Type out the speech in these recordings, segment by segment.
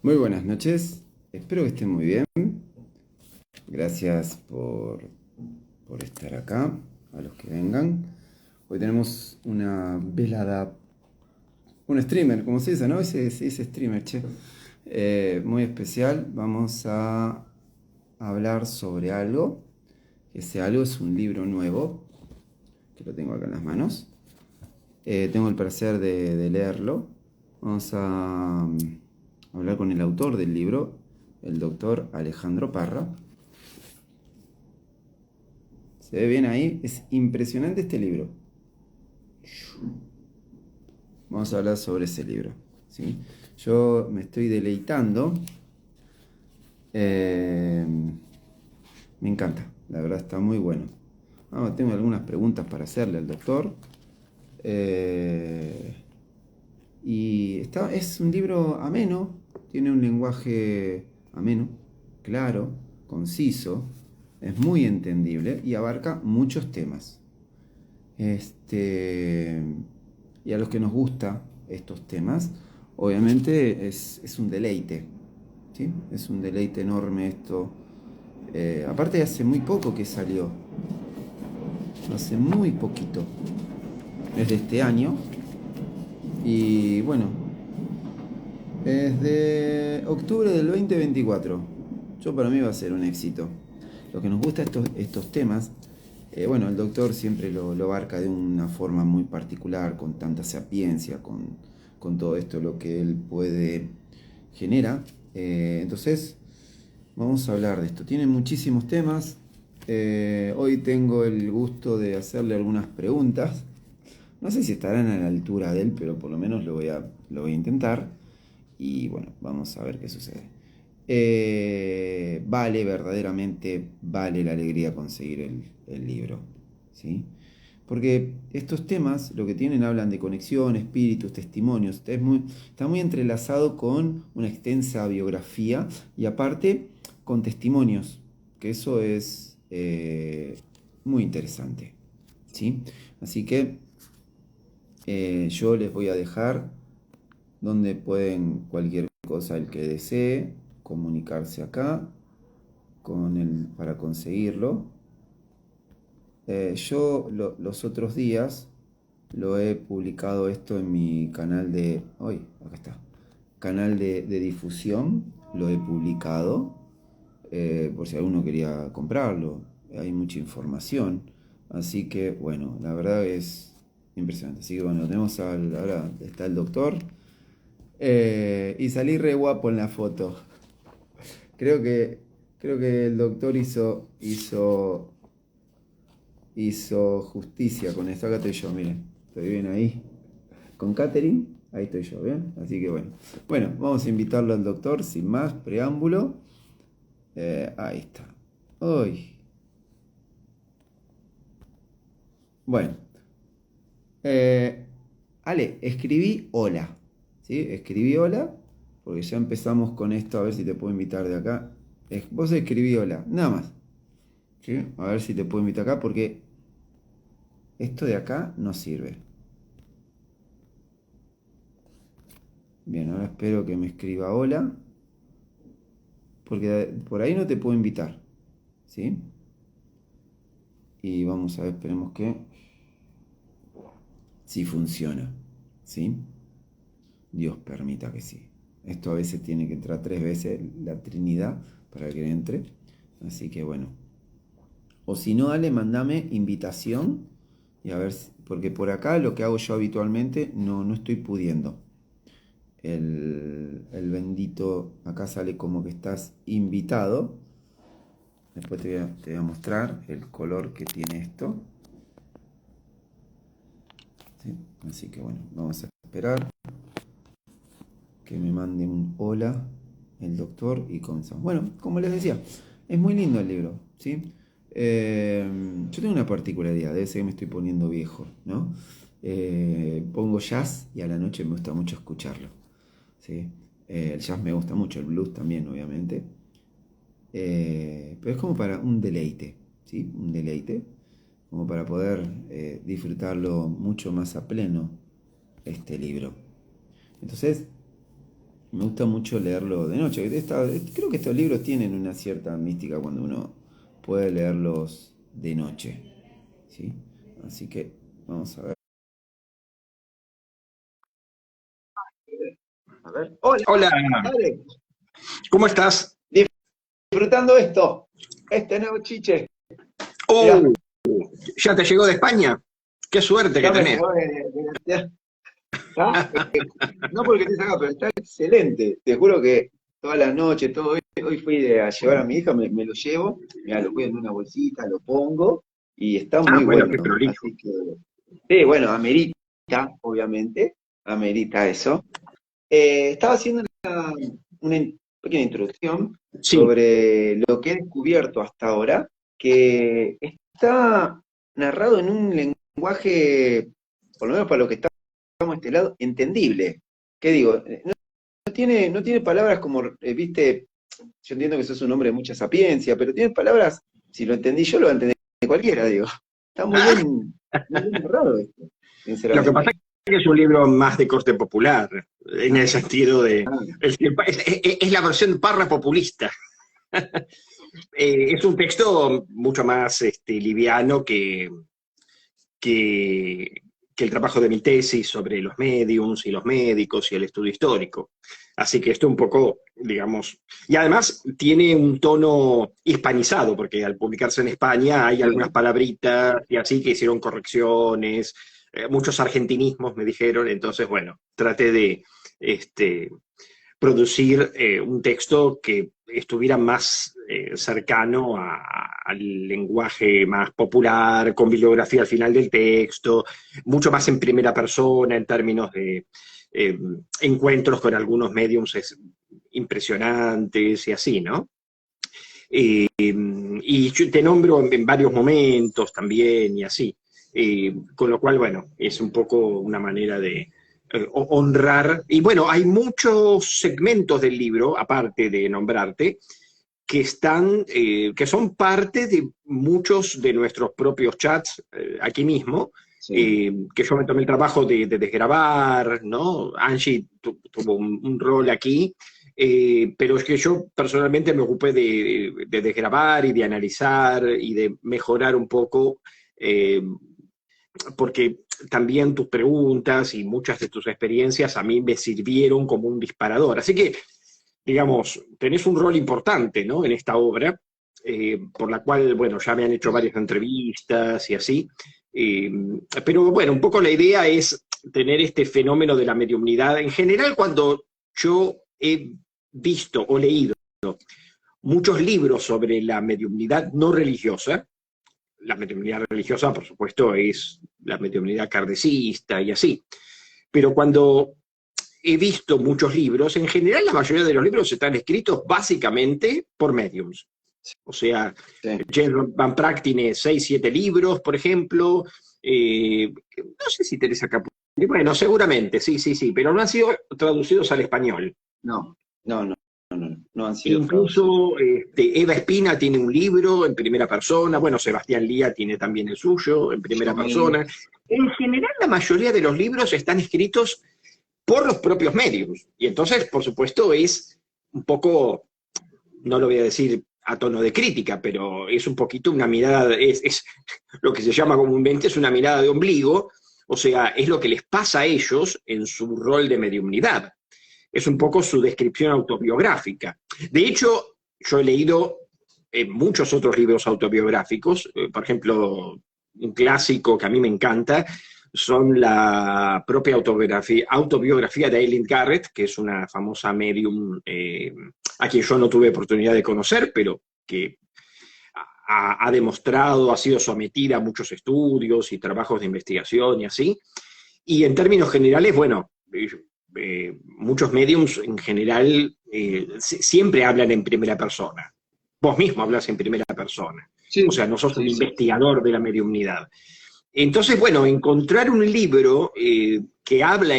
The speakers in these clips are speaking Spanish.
Muy buenas noches, espero que estén muy bien. Gracias por estar acá, a los que vengan. Hoy tenemos una velada, un streamer, como se dice, ¿no? Se dice streamer, che. Muy especial. Vamos a hablar sobre algo. Ese algo es un libro nuevo, que lo tengo acá en las manos. Tengo el placer de leerlo. Vamos a hablar con el autor del libro, el doctor Alejandro Parra. ¿Se ve bien ahí? Es impresionante este libro. Vamos a hablar sobre ese libro, ¿sí? Yo me estoy deleitando. eh, Me encanta, la verdad está muy bueno. Tengo algunas preguntas para hacerle al doctor. eh, es un libro ameno, tiene un lenguaje ameno, claro, conciso, es muy entendible y abarca muchos temas. Este, y a los que nos gustan estos temas, obviamente es un deleite, ¿sí? Es un deleite enorme esto. Aparte hace muy poco que salió, hace muy poquito, es de este año. Y bueno, es de octubre del 2024. Yo para mí va a ser un éxito. Lo que nos gusta estos temas, bueno, el doctor siempre lo abarca de una forma muy particular, con tanta sapiencia, con todo esto lo que él puede genera. Entonces, vamos a hablar de esto. Tiene muchísimos temas. Hoy tengo el gusto de hacerle algunas preguntas. No sé si estarán a la altura de él, pero por lo menos lo voy a intentar. Y bueno, vamos a ver qué sucede. Verdaderamente vale la alegría conseguir el libro, ¿sí? Porque estos temas, lo que tienen, hablan de conexión, espíritus, testimonios. Está muy entrelazado con una extensa biografía y aparte con testimonios, que eso es muy interesante, ¿sí? Así que yo les voy a dejar donde pueden cualquier cosa el que desee comunicarse acá con él para conseguirlo. Los otros días lo he publicado esto en mi canal de... ¡Ay! Acá está. Canal de difusión. Lo he publicado. Por si alguno quería comprarlo. Hay mucha información. Así que, bueno, la verdad es impresionante. Así que, bueno, ahora está el doctor. Y salí re guapo en la foto. Creo que, creo que el doctor hizo justicia con esto. Acá estoy yo, miren. Estoy bien ahí. Con Catherine, ahí estoy yo, ¿bien? Así que bueno. Bueno, vamos a invitarlo al doctor sin más preámbulo. Ahí está. Uy. Bueno. Eh, Ale, escribí hola. ¿Sí? Escribí hola. Porque ya empezamos con esto. A ver si te puedo invitar de acá. Vos escribí hola. Nada más. ¿Sí? A ver si te puedo invitar acá. Porque esto de acá no sirve. Bien, ahora espero que me escriba hola. Porque por ahí no te puedo invitar. ¿Sí? Y vamos a ver, esperemos que sí funciona. ¿Sí? Dios permita que sí. Esto a veces tiene que entrar 3 veces la Trinidad para que entre. Así que bueno. O si no, dale, mandame invitación. Y a ver, porque por acá lo que hago yo habitualmente no estoy pudiendo. El bendito, acá sale como que estás invitado. Después te voy a mostrar el color que tiene esto. ¿Sí? Así que bueno, vamos a esperar que me mande un hola el doctor y comenzamos. Bueno, como les decía, es muy lindo el libro, ¿sí? Yo tengo una particularidad, debe ser que me estoy poniendo viejo, ¿no? Pongo jazz y a la noche me gusta mucho escucharlo, ¿sí? El jazz me gusta mucho, el blues también, obviamente. Pero es como para un deleite, ¿sí? Un deleite, como para poder disfrutarlo mucho más a pleno este libro. Entonces, Me gusta mucho leerlo de noche. Creo que estos libros tienen una cierta mística cuando uno puede leerlos de noche. ¿Sí? Así que vamos a ver. A ver. Hola, Hola, Alex. ¿cómo estás? Disfrutando este nuevo chiche. Mirá, Oh, ¿ya te llegó de España? Qué suerte que ya me tenés. llegó de- está, no porque estés acá, pero está excelente. Te juro que toda la noche, todo hoy fui a llevar a mi hija, me lo llevo, mira, lo cuido en una bolsita, lo pongo y está Ah, muy bueno, qué bueno. prolijo. Así que, sí, bueno, amerita, obviamente, amerita eso. Estaba haciendo pequeña introducción Sí, sobre lo que he descubierto hasta ahora, que está narrado en un lenguaje, por lo menos para lo que estamos de este lado, entendible. ¿Qué digo? No tiene palabras como, viste, yo entiendo que sos un hombre de mucha sapiencia, pero tiene palabras, si lo entendí yo, lo va a entender cualquiera, digo. Está muy bien narrado esto, lo que pasa sinceramente. es que es un libro más de corte popular, en el sentido de... Ah, Es la versión parra populista. Es un texto mucho más liviano que, que el trabajo de mi tesis sobre los médiums y los médicos y el estudio histórico. Así que esto un poco, digamos, y además tiene un tono hispanizado, porque al publicarse en España hay algunas claro. palabritas y así que hicieron correcciones, muchos argentinismos me dijeron, entonces, bueno, traté de este, producir un texto que estuviera más cercano al lenguaje más popular, con bibliografía al final del texto, mucho más en primera persona en términos de eh, encuentros con algunos mediums impresionantes y así, ¿no? Y yo te nombro en varios momentos también y así. Con lo cual, bueno, es un poco una manera de honrar. Y bueno, hay muchos segmentos del libro, aparte de nombrarte, que son parte de muchos de nuestros propios chats aquí mismo, Sí. que yo me tomé el trabajo de desgrabar, ¿no? Angie tuvo un rol aquí, pero es que yo personalmente me ocupé de desgrabar y de analizar y de mejorar un poco, eh, porque también tus preguntas y muchas de tus experiencias a mí me sirvieron como un disparador. Así que, digamos, tenés un rol importante, ¿no? En esta obra, por la cual, bueno, ya me han hecho varias entrevistas y así. Eh, pero bueno, un poco la idea es tener este fenómeno de la mediumnidad. En general, cuando yo he visto o leído muchos libros sobre la mediumnidad no religiosa, la mediumnidad religiosa, por supuesto, es la mediumnidad kardecista y así. Pero cuando he visto muchos libros, en general la mayoría de los libros están escritos básicamente por mediums. O sea, Sí. James Van Praag tiene 6, 7 libros, por ejemplo. No sé si Teresa Caput. Bueno, seguramente, sí, sí, sí, pero no han sido traducidos al español. No, no, no, no han sido traducidos. Incluso Eva Espina tiene un libro en primera persona, bueno, Sebastián Lía tiene también el suyo en primera Yo mismo. persona. En general, la mayoría de los libros están escritos por los propios medios. Y entonces, por supuesto, es un poco, no lo voy a decir a tono de crítica, pero es un poquito una mirada, es lo que se llama comúnmente es una mirada de ombligo, o sea, es lo que les pasa a ellos en su rol de mediumnidad. Es un poco su descripción autobiográfica. De hecho, yo he leído muchos otros libros autobiográficos, por ejemplo, un clásico que a mí me encanta, son la propia autobiografía de Eileen Garrett, que es una famosa medium a quien yo no tuve oportunidad de conocer, pero que ha demostrado, ha sido sometida a muchos estudios y trabajos de investigación y así. Y en términos generales, bueno, muchos mediums en general siempre hablan en primera persona. Vos mismo hablas en primera persona. O Sí, sea, no sos un sí, sí. investigador de la mediumnidad. Entonces, bueno, encontrar un libro que habla,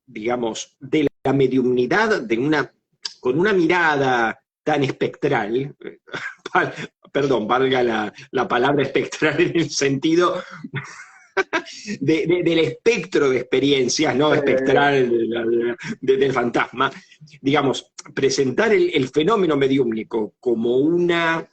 digamos, de la mediumnidad con una mirada tan espectral, perdón, valga la palabra espectral en el sentido del espectro de experiencias, ¿no? Espectral del fantasma, digamos, presentar el fenómeno mediúmnico como una,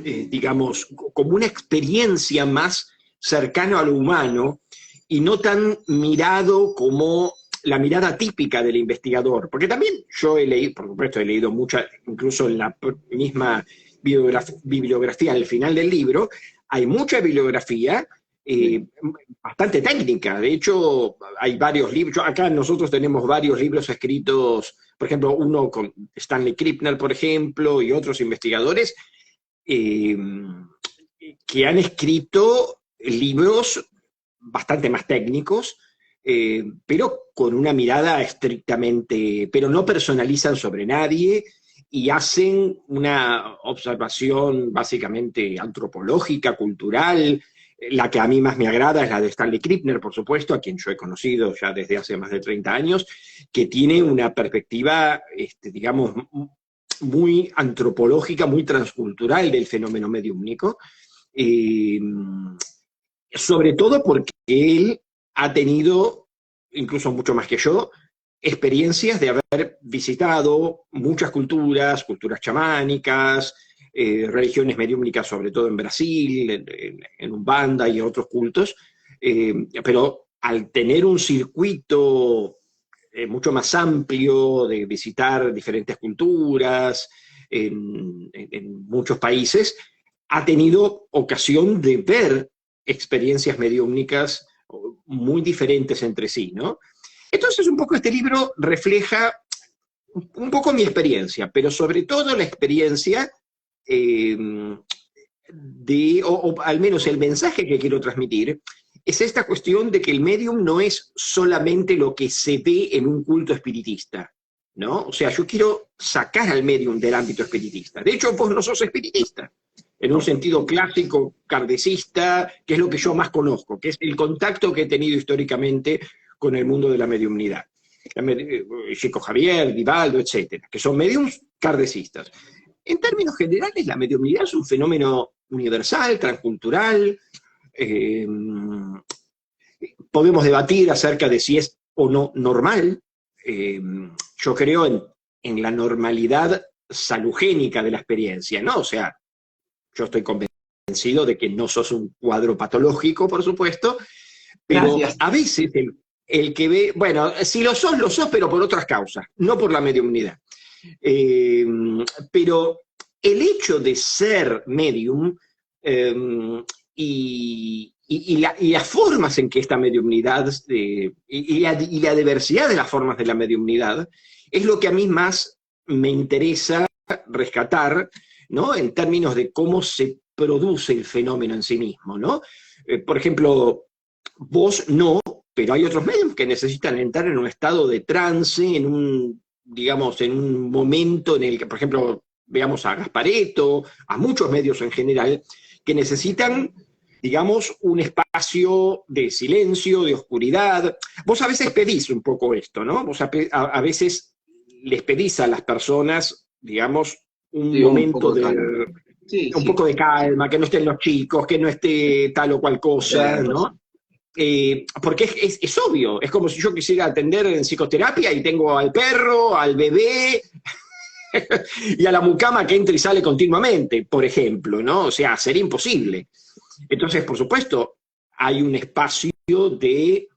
digamos, como una experiencia más cercana a lo humano y no tan mirado como la mirada típica del investigador. Porque también yo he leído, por supuesto, he leído mucha, incluso en la misma bibliografía al final del libro, hay mucha bibliografía bastante técnica. De hecho, hay varios libros. Acá nosotros tenemos varios libros escritos, por ejemplo, uno con Stanley Krippner, por ejemplo, y otros investigadores eh, que han escrito libros bastante más técnicos, pero con una mirada estrictamente, pero no personalizan sobre nadie y hacen una observación básicamente antropológica, cultural. La que a mí más me agrada es la de Stanley Krippner, por supuesto, a quien yo he conocido ya desde hace más de 30 años, que tiene una perspectiva, digamos, muy antropológica, muy transcultural del fenómeno mediúmnico, sobre todo porque él ha tenido, incluso mucho más que yo, experiencias de haber visitado muchas culturas, culturas chamánicas, religiones mediúmnicas, sobre todo en Brasil, en Umbanda y otros cultos, pero al tener un circuito mucho más amplio de visitar diferentes culturas en muchos países, ha tenido ocasión de ver experiencias mediúmnicas muy diferentes entre sí, ¿no? Entonces, un poco este libro refleja un poco mi experiencia, pero sobre todo la experiencia o al menos el mensaje que quiero transmitir, es esta cuestión de que el medium no es solamente lo que se ve en un culto espiritista, ¿no? O sea, yo quiero sacar al medium del ámbito espiritista. De hecho, vos no sos espiritista, en un sentido clásico, kardecista, que es lo que yo más conozco, que es el contacto que he tenido históricamente con el mundo de la mediumnidad. Chico Javier, Vivaldo, etcétera, que son mediums kardecistas. En términos generales, la mediumnidad es un fenómeno universal, transcultural. Podemos debatir acerca de si es o no normal. Yo creo en la normalidad salugénica de la experiencia, ¿no? O sea, yo estoy convencido de que no sos un cuadro patológico, por supuesto, pero gracias. A veces el que ve, bueno, si lo sos, pero por otras causas, no por la mediumnidad. Pero el hecho de ser medium y las formas en que esta mediumnidad y la diversidad de las formas de la mediumnidad es lo que a mí más me interesa rescatar, ¿no? En términos de cómo se produce el fenómeno en sí mismo, ¿no? Por ejemplo, vos no, pero hay otros medios que necesitan entrar en un estado de trance, digamos, en un momento en el que, por ejemplo, veamos a Gasparetto, a muchos medios en general, que necesitan, digamos, un espacio de silencio, de oscuridad. Vos a veces pedís un poco esto, ¿no? Vos a veces les pedís a las personas, digamos, un momento un poco de calma, que no estén los chicos, que no esté tal o cual cosa, ¿no? Porque es obvio, es como si yo quisiera atender en psicoterapia y tengo al perro, al bebé y a la mucama que entra y sale continuamente, por ejemplo, ¿no? O sea, sería imposible. Entonces, por supuesto, hay un espacio de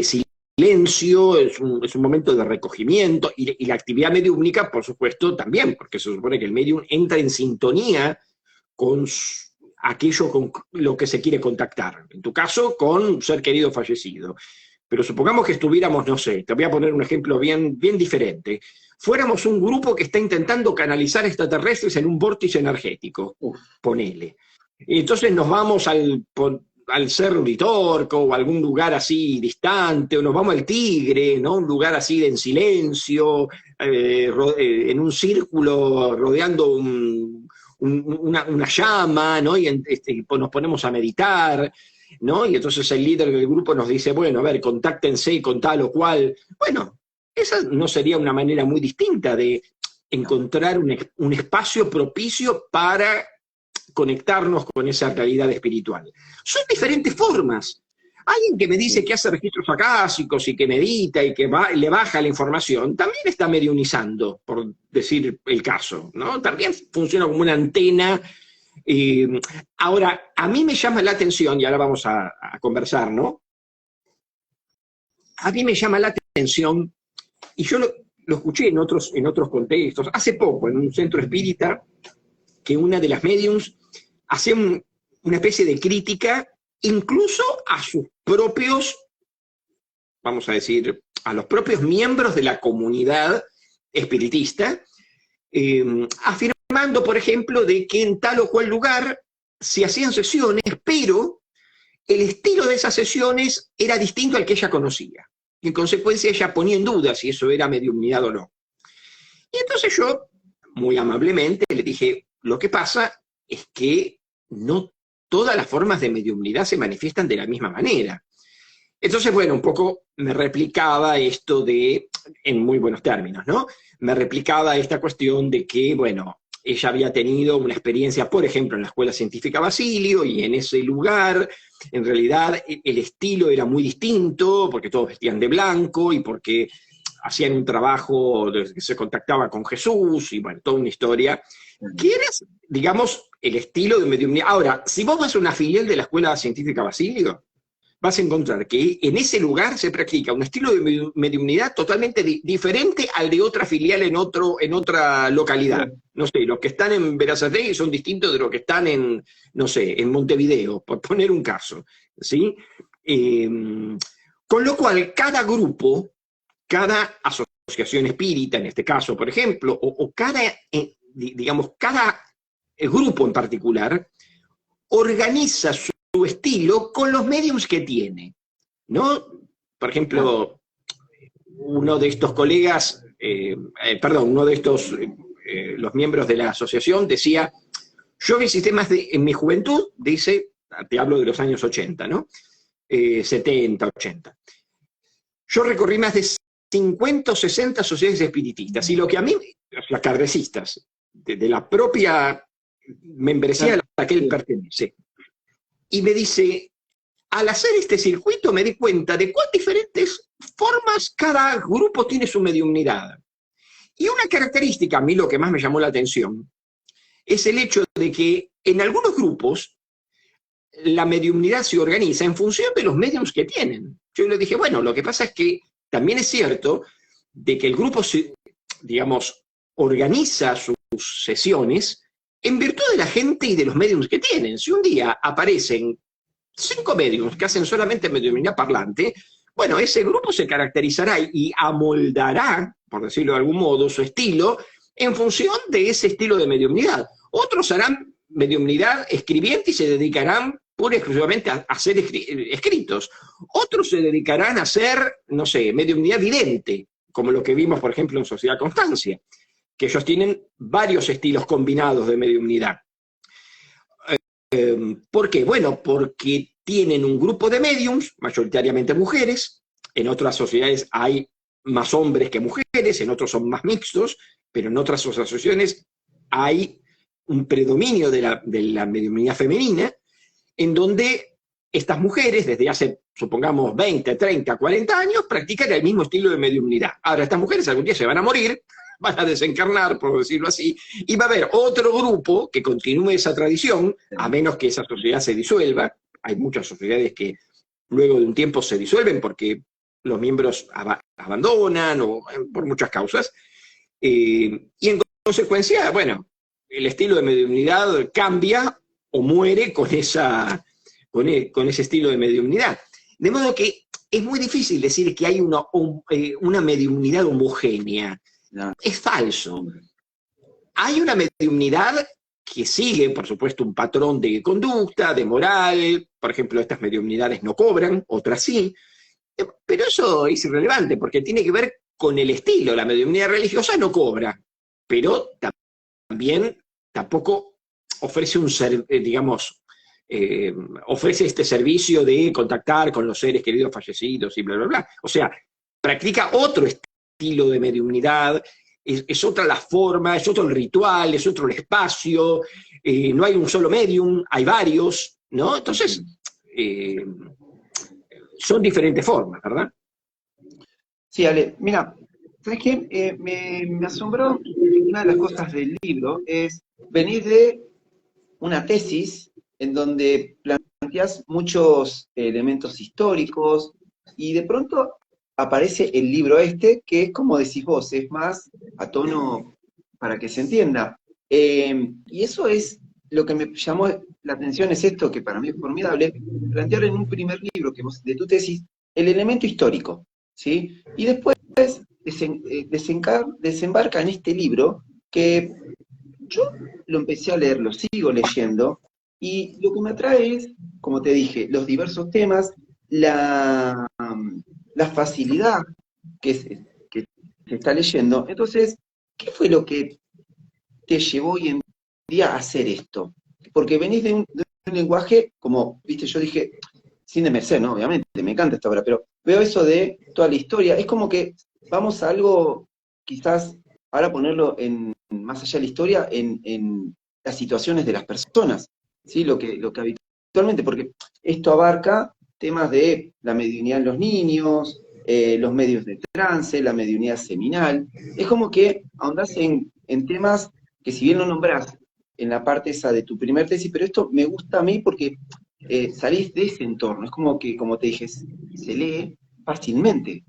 silencio, es un momento de recogimiento, y la actividad mediúmnica, por supuesto, también, porque se supone que el medium entra en sintonía con aquello con lo que se quiere contactar. En tu caso, con un ser querido fallecido. Pero supongamos que estuviéramos, no sé, te voy a poner un ejemplo bien diferente. Fuéramos un grupo que está intentando canalizar extraterrestres en un vórtice energético, ponele. Y entonces nos vamos al Cerro Uritorco o algún lugar así distante, o nos vamos al Tigre, ¿no? Un lugar así en silencio, en un círculo rodeando una llama, ¿no? Y nos ponemos a meditar, ¿no? Y entonces el líder del grupo nos dice, bueno, a ver, contáctense con tal o cual. Bueno, esa no sería una manera muy distinta de encontrar un espacio propicio para conectarnos con esa realidad espiritual. Son diferentes formas. Alguien que me dice que hace registros acásicos y que medita y que le baja la información, también está mediunizando, por decir el caso, ¿no? También funciona como una antena. Ahora, a mí me llama la atención, y ahora vamos a conversar, ¿no? A mí me llama la atención, y yo lo escuché en otros contextos, hace poco, en un centro espírita, que una de las mediums hacía una especie de crítica incluso a sus propios, vamos a decir, a los propios miembros de la comunidad espiritista, afirmando, por ejemplo, de que en tal o cual lugar se hacían sesiones, pero el estilo de esas sesiones era distinto al que ella conocía. Y en consecuencia ella ponía en duda si eso era mediumnidad o no. Y entonces yo, muy amablemente, le dije, lo que pasa es que no todas las formas de mediumnidad se manifiestan de la misma manera. Entonces, bueno, un poco me replicaba esto en muy buenos términos, ¿no? Me replicaba esta cuestión de que, bueno, ella había tenido una experiencia, por ejemplo, en la Escuela Científica Basilio, y en ese lugar, en realidad, el estilo era muy distinto, porque todos vestían de blanco, y porque hacían un trabajo que se contactaba con Jesús, y bueno, toda una historia. ¿Quieres, digamos, el estilo de mediumnidad? Ahora, si vos vas a una filial de la Escuela Científica Basilio, vas a encontrar que en ese lugar se practica un estilo de mediumnidad totalmente diferente al de otra filial en otra localidad. No sé, los que están en Berazategui son distintos de los que están en, no sé, en Montevideo, por poner un caso, ¿sí? Con lo cual, cada grupo, cada asociación espírita, en este caso, por ejemplo, o cada, digamos, cada grupo en particular, organiza su estilo con los mediums que tiene, ¿no? Por ejemplo, uno de estos colegas, uno de estos, los miembros de la asociación decía, yo visité en mi juventud, dice, te hablo de los años 80, ¿no? 70, 80. Yo recorrí más de 50 o 60 sociedades espiritistas, y lo que a mí, las cadrecistas, de la propia membresía a la que él pertenece, y me dice, al hacer este circuito me di cuenta de cuán diferentes formas cada grupo tiene su mediumnidad. Y una característica, a mí lo que más me llamó la atención, es el hecho de que en algunos grupos la mediumnidad se organiza en función de los mediums que tienen. Yo le dije, bueno, lo que pasa es que también es cierto de que el grupo, digamos, organiza sus sesiones en virtud de la gente y de los mediums que tienen. Si un día aparecen 5 mediums que hacen solamente mediumnidad parlante, bueno, ese grupo se caracterizará y amoldará, por decirlo de algún modo, su estilo en función de ese estilo de mediumnidad. Otros harán mediumnidad escribiente y se dedicarán pura y exclusivamente a hacer escritos. Otros se dedicarán a hacer, no sé, mediumnidad vidente, como lo que vimos, por ejemplo, en Sociedad Constancia, que ellos tienen varios estilos combinados de mediumnidad. ¿Por qué? Bueno, porque tienen un grupo de mediums, mayoritariamente mujeres, en otras sociedades hay más hombres que mujeres, en otros son más mixtos, pero en otras asociaciones hay un predominio de la mediumnidad femenina, en donde estas mujeres, desde hace, supongamos, 20, 30, 40 años, practican el mismo estilo de mediumnidad. Ahora, estas mujeres algún día se van a morir, van a desencarnar, por decirlo así, y va a haber otro grupo que continúe esa tradición, a menos que esa sociedad se disuelva. Hay muchas sociedades que luego de un tiempo se disuelven porque los miembros abandonan o por muchas causas, y en consecuencia, bueno, el estilo de mediumnidad cambia o muere con ese estilo de mediumnidad. De modo que es muy difícil decir que hay una mediumnidad homogénea. No. Es falso. Hay una mediumnidad que sigue, por supuesto, un patrón de conducta, de moral. Por ejemplo, estas mediumnidades no cobran, otras sí. Pero eso es irrelevante, porque tiene que ver con el estilo. La mediumnidad religiosa no cobra, pero también tampoco ofrece ofrece este servicio de contactar con los seres queridos fallecidos y bla, bla, bla. O sea, practica otro estilo de mediumnidad, es otra la forma, es otro el ritual, es otro el espacio, no hay un solo medium, hay varios, ¿no? Entonces, son diferentes formas, ¿verdad? Sí, Ale, mira, ¿sabes qué? Me asombró una de las cosas del libro, es venir de una tesis en donde planteas muchos elementos históricos y de pronto aparece el libro este, que es como decís vos, es más a tono para que se entienda. Y eso es lo que me llamó la atención, es esto que para mí es formidable, plantear en un primer libro de tu tesis el elemento histórico, ¿sí? Y después desembarca en este libro que yo lo empecé a leer, lo sigo leyendo, y lo que me atrae es, como te dije, los diversos temas, la facilidad que se está leyendo. Entonces, ¿qué fue lo que te llevó hoy en día a hacer esto? Porque venís de un lenguaje, como, viste, yo dije, sin desmerecer, ¿no? Obviamente, me encanta esta obra, pero veo eso de toda la historia, es como que vamos a algo, quizás, ahora ponerlo más allá de la historia, en las situaciones de las personas, ¿sí? Lo que habitualmente, porque esto abarca temas de la mediunidad en los niños, los medios de trance, la mediunidad seminal, es como que ahondás en temas que si bien lo nombrás en la parte esa de tu primer tesis, pero esto me gusta a mí porque salís de ese entorno, es como que, como te dije, se lee fácilmente.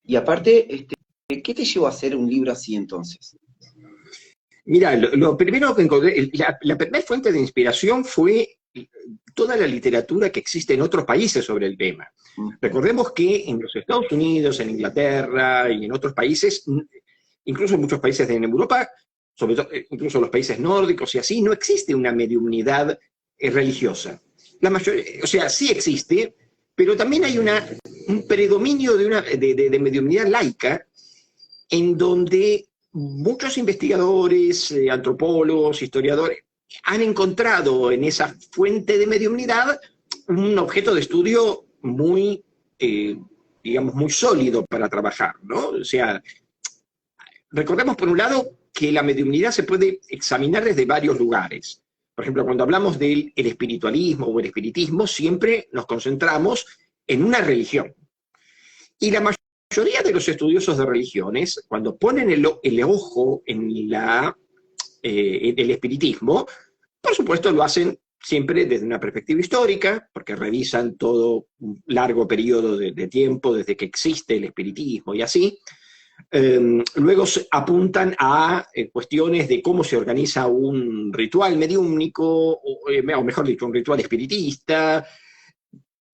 Y aparte, ¿qué te llevó a hacer un libro así entonces? Mira, lo primero que encontré, la primera fuente de inspiración fue toda la literatura que existe en otros países sobre el tema. Mm. Recordemos que en los Estados Unidos, en Inglaterra y en otros países, incluso en muchos países de Europa, sobre todo, incluso los países nórdicos y así, no existe una mediunidad religiosa. La mayoría, o sea, sí existe, pero también hay un predominio de mediunidad laica en donde muchos investigadores, antropólogos, historiadores, han encontrado en esa fuente de mediunidad un objeto de estudio muy, digamos, muy sólido para trabajar, ¿no? O sea, recordemos por un lado que la mediunidad se puede examinar desde varios lugares. Por ejemplo, cuando hablamos del espiritualismo o el espiritismo, siempre nos concentramos en una religión. Y la mayoría de los estudiosos de religiones, cuando ponen el ojo en el espiritismo, por supuesto lo hacen siempre desde una perspectiva histórica, porque revisan todo un largo periodo de tiempo desde que existe el espiritismo y así. Luego apuntan a cuestiones de cómo se organiza un ritual mediúmnico, o mejor dicho, un ritual espiritista,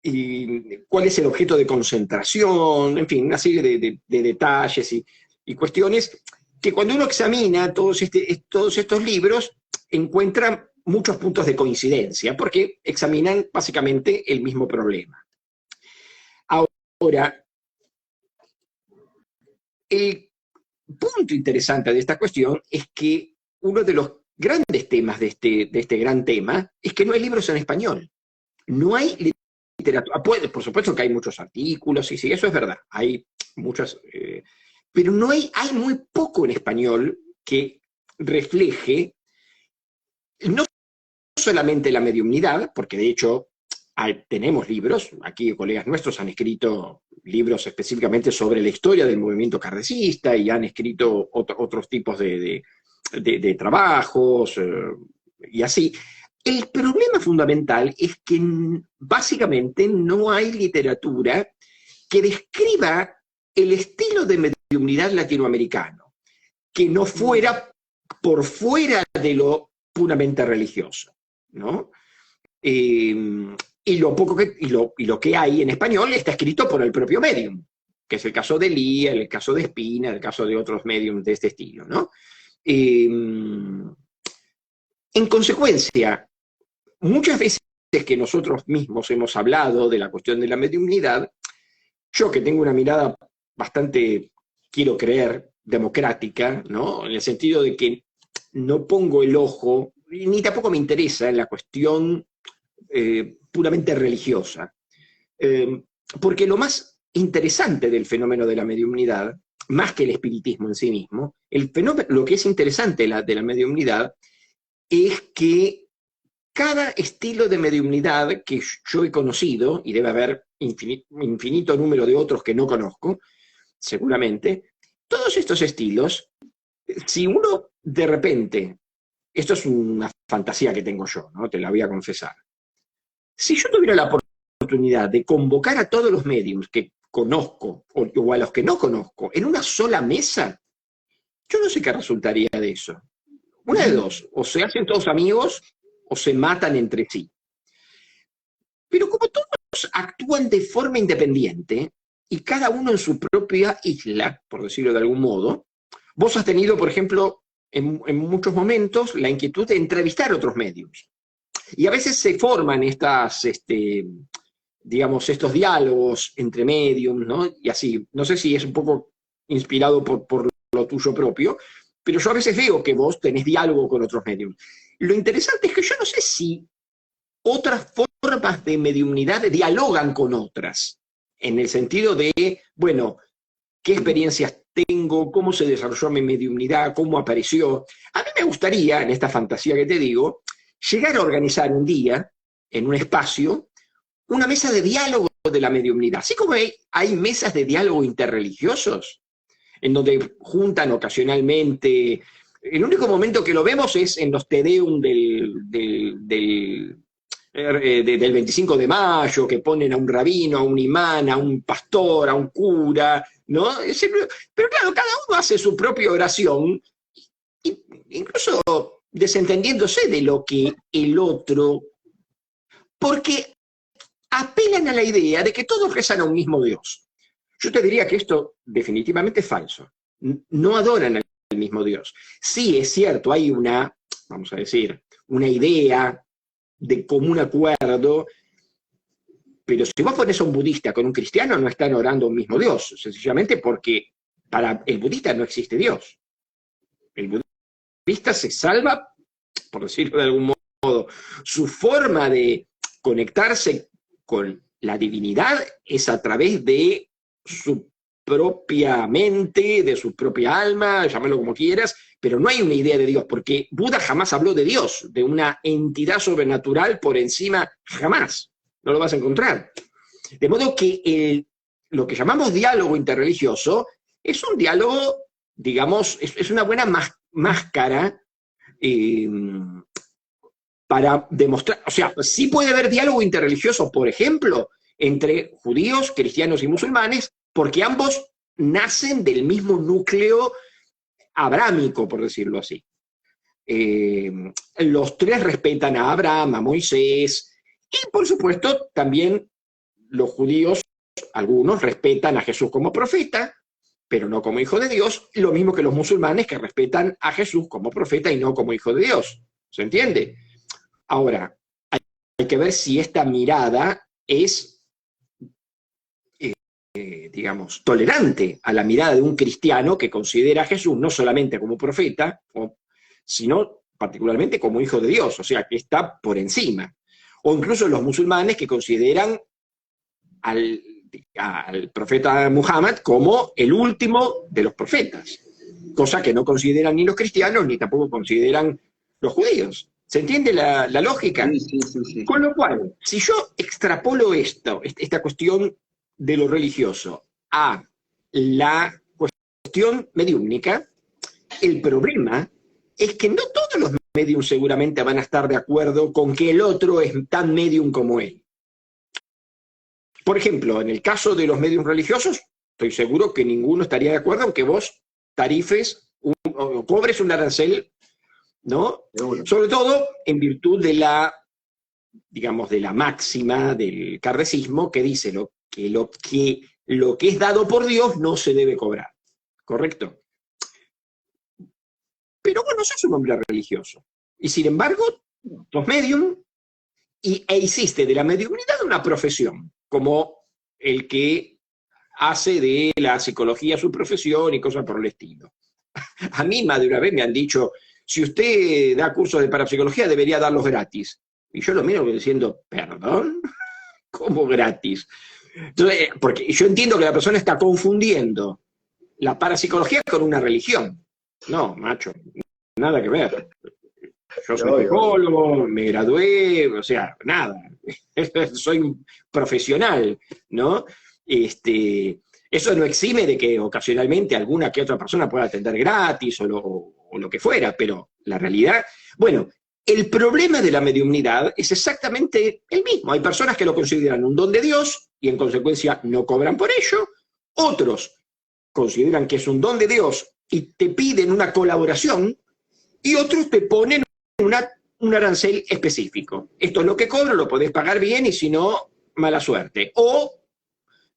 y cuál es el objeto de concentración, en fin, una serie de detalles y cuestiones que cuando uno examina todos estos libros encuentra muchos puntos de coincidencia, porque examinan básicamente el mismo problema. Ahora, el punto interesante de esta cuestión es que uno de los grandes temas de este gran tema es que no hay libros en español. No hay literatura. Por supuesto que hay muchos artículos, y sí, eso es verdad. Hay muchas. Pero no hay muy poco en español que refleje no solamente la mediumnidad, porque de hecho tenemos libros, aquí colegas nuestros han escrito libros específicamente sobre la historia del movimiento kardecista y han escrito otros tipos de trabajos y así. El problema fundamental es que básicamente no hay literatura que describa el estilo de mediunidad latinoamericano, que no fuera por fuera de lo puramente religioso, ¿no? Y lo que hay en español está escrito por el propio medium, que es el caso de Lía, el caso de Espina, el caso de otros mediums de este estilo, ¿no? En consecuencia, muchas veces que nosotros mismos hemos hablado de la cuestión de la mediumnidad, yo que tengo una mirada bastante, quiero creer, democrática, ¿no? En el sentido de que no pongo el ojo, ni tampoco me interesa en la cuestión puramente religiosa. Porque lo más interesante del fenómeno de la mediumnidad, más que el espiritismo en sí mismo, lo que es interesante de la mediumnidad es que cada estilo de mediumnidad que yo he conocido, y debe haber infinito número de otros que no conozco, seguramente, todos estos estilos, si uno de repente, esto es una fantasía que tengo yo, ¿no? Te la voy a confesar. Si yo tuviera la oportunidad de convocar a todos los mediums que conozco o a los que no conozco en una sola mesa, yo no sé qué resultaría de eso. Una de dos, o se hacen todos amigos o se matan entre sí. Pero como todos actúan de forma independiente y cada uno en su propia isla, por decirlo de algún modo, vos has tenido, por ejemplo, en muchos momentos la inquietud de entrevistar a otros mediums. Y a veces se forman digamos, estos diálogos entre mediums, ¿no? Y así, no sé si es un poco inspirado por lo tuyo propio, pero yo a veces veo que vos tenés diálogo con otros mediums. Lo interesante es que yo no sé si otras formas de mediumnidad dialogan con otras, en el sentido de, bueno, qué experiencias tengo, cómo se desarrolló mi mediumnidad, cómo apareció. A mí me gustaría, en esta fantasía que te digo, llegar a organizar un día, en un espacio, una mesa de diálogo de la mediumnidad. Así como hay mesas de diálogo interreligiosos, en donde juntan ocasionalmente. El único momento que lo vemos es en los Te Deum del 25 de mayo, que ponen a un rabino, a un imán, a un pastor, a un cura, ¿no? Pero claro, cada uno hace su propia oración, incluso desentendiéndose de lo que el otro, porque apelan a la idea de que todos rezan a un mismo Dios. Yo te diría que esto definitivamente es falso. No adoran al mismo Dios. Sí, es cierto, hay vamos a decir, una idea de común acuerdo, pero si vos pones a un budista con un cristiano, no están orando a un mismo Dios, sencillamente porque para el budista no existe Dios. El budista se salva, por decirlo de algún modo, su forma de conectarse con la divinidad es a través de su propia mente, de su propia alma, llámalo como quieras, pero no hay una idea de Dios, porque Buda jamás habló de Dios, de una entidad sobrenatural por encima, jamás, no lo vas a encontrar. De modo que lo que llamamos diálogo interreligioso es un diálogo, digamos, es una buena máscara para demostrar, o sea, sí puede haber diálogo interreligioso, por ejemplo, entre judíos, cristianos y musulmanes, porque ambos nacen del mismo núcleo abrámico, por decirlo así. Los tres respetan a Abraham, a Moisés, y por supuesto también los judíos, algunos respetan a Jesús como profeta, pero no como hijo de Dios, lo mismo que los musulmanes que respetan a Jesús como profeta y no como hijo de Dios. ¿Se entiende? Ahora, hay que ver si esta mirada es, digamos, tolerante a la mirada de un cristiano que considera a Jesús no solamente como profeta, sino particularmente como hijo de Dios, o sea, que está por encima. O incluso los musulmanes que consideran al profeta Muhammad como el último de los profetas, cosa que no consideran ni los cristianos ni tampoco consideran los judíos. ¿Se entiende la lógica? Sí. Con lo cual, si yo extrapolo esta cuestión de lo religioso a la cuestión mediúmnica, el problema es que no todos los mediums seguramente van a estar de acuerdo con que el otro es tan medium como él. Por ejemplo, en el caso de los mediums religiosos, estoy seguro que ninguno estaría de acuerdo en que vos tarifes o cobres un arancel, ¿no? Sobre todo en virtud de digamos, de la máxima del kardecismo que dice que lo que es dado por Dios no se debe cobrar. ¿Correcto? Pero vos no sos un hombre religioso. Y sin embargo, sos medium e hiciste de la mediunidad una profesión, como el que hace de la psicología su profesión y cosas por el estilo. A mí más de una vez me han dicho, si usted da cursos de parapsicología debería darlos gratis. Y yo lo miro diciendo, ¿perdón? ¿Cómo gratis? Entonces, porque yo entiendo que la persona está confundiendo la parapsicología con una religión. No, macho, nada que ver. yo soy Obvio, obvio. psicólogo, me gradué, o sea, nada, soy un profesional, ¿no? Eso no exime de que ocasionalmente alguna que otra persona pueda atender gratis o lo que fuera, pero la realidad, bueno, el problema de la mediumnidad es exactamente el mismo. Hay personas que lo consideran un don de Dios y en consecuencia no cobran por ello. Otros consideran que es un don de Dios y te piden una colaboración, y otros te ponen un arancel específico. Esto es lo que cobro, lo podés pagar bien y si no, mala suerte. O,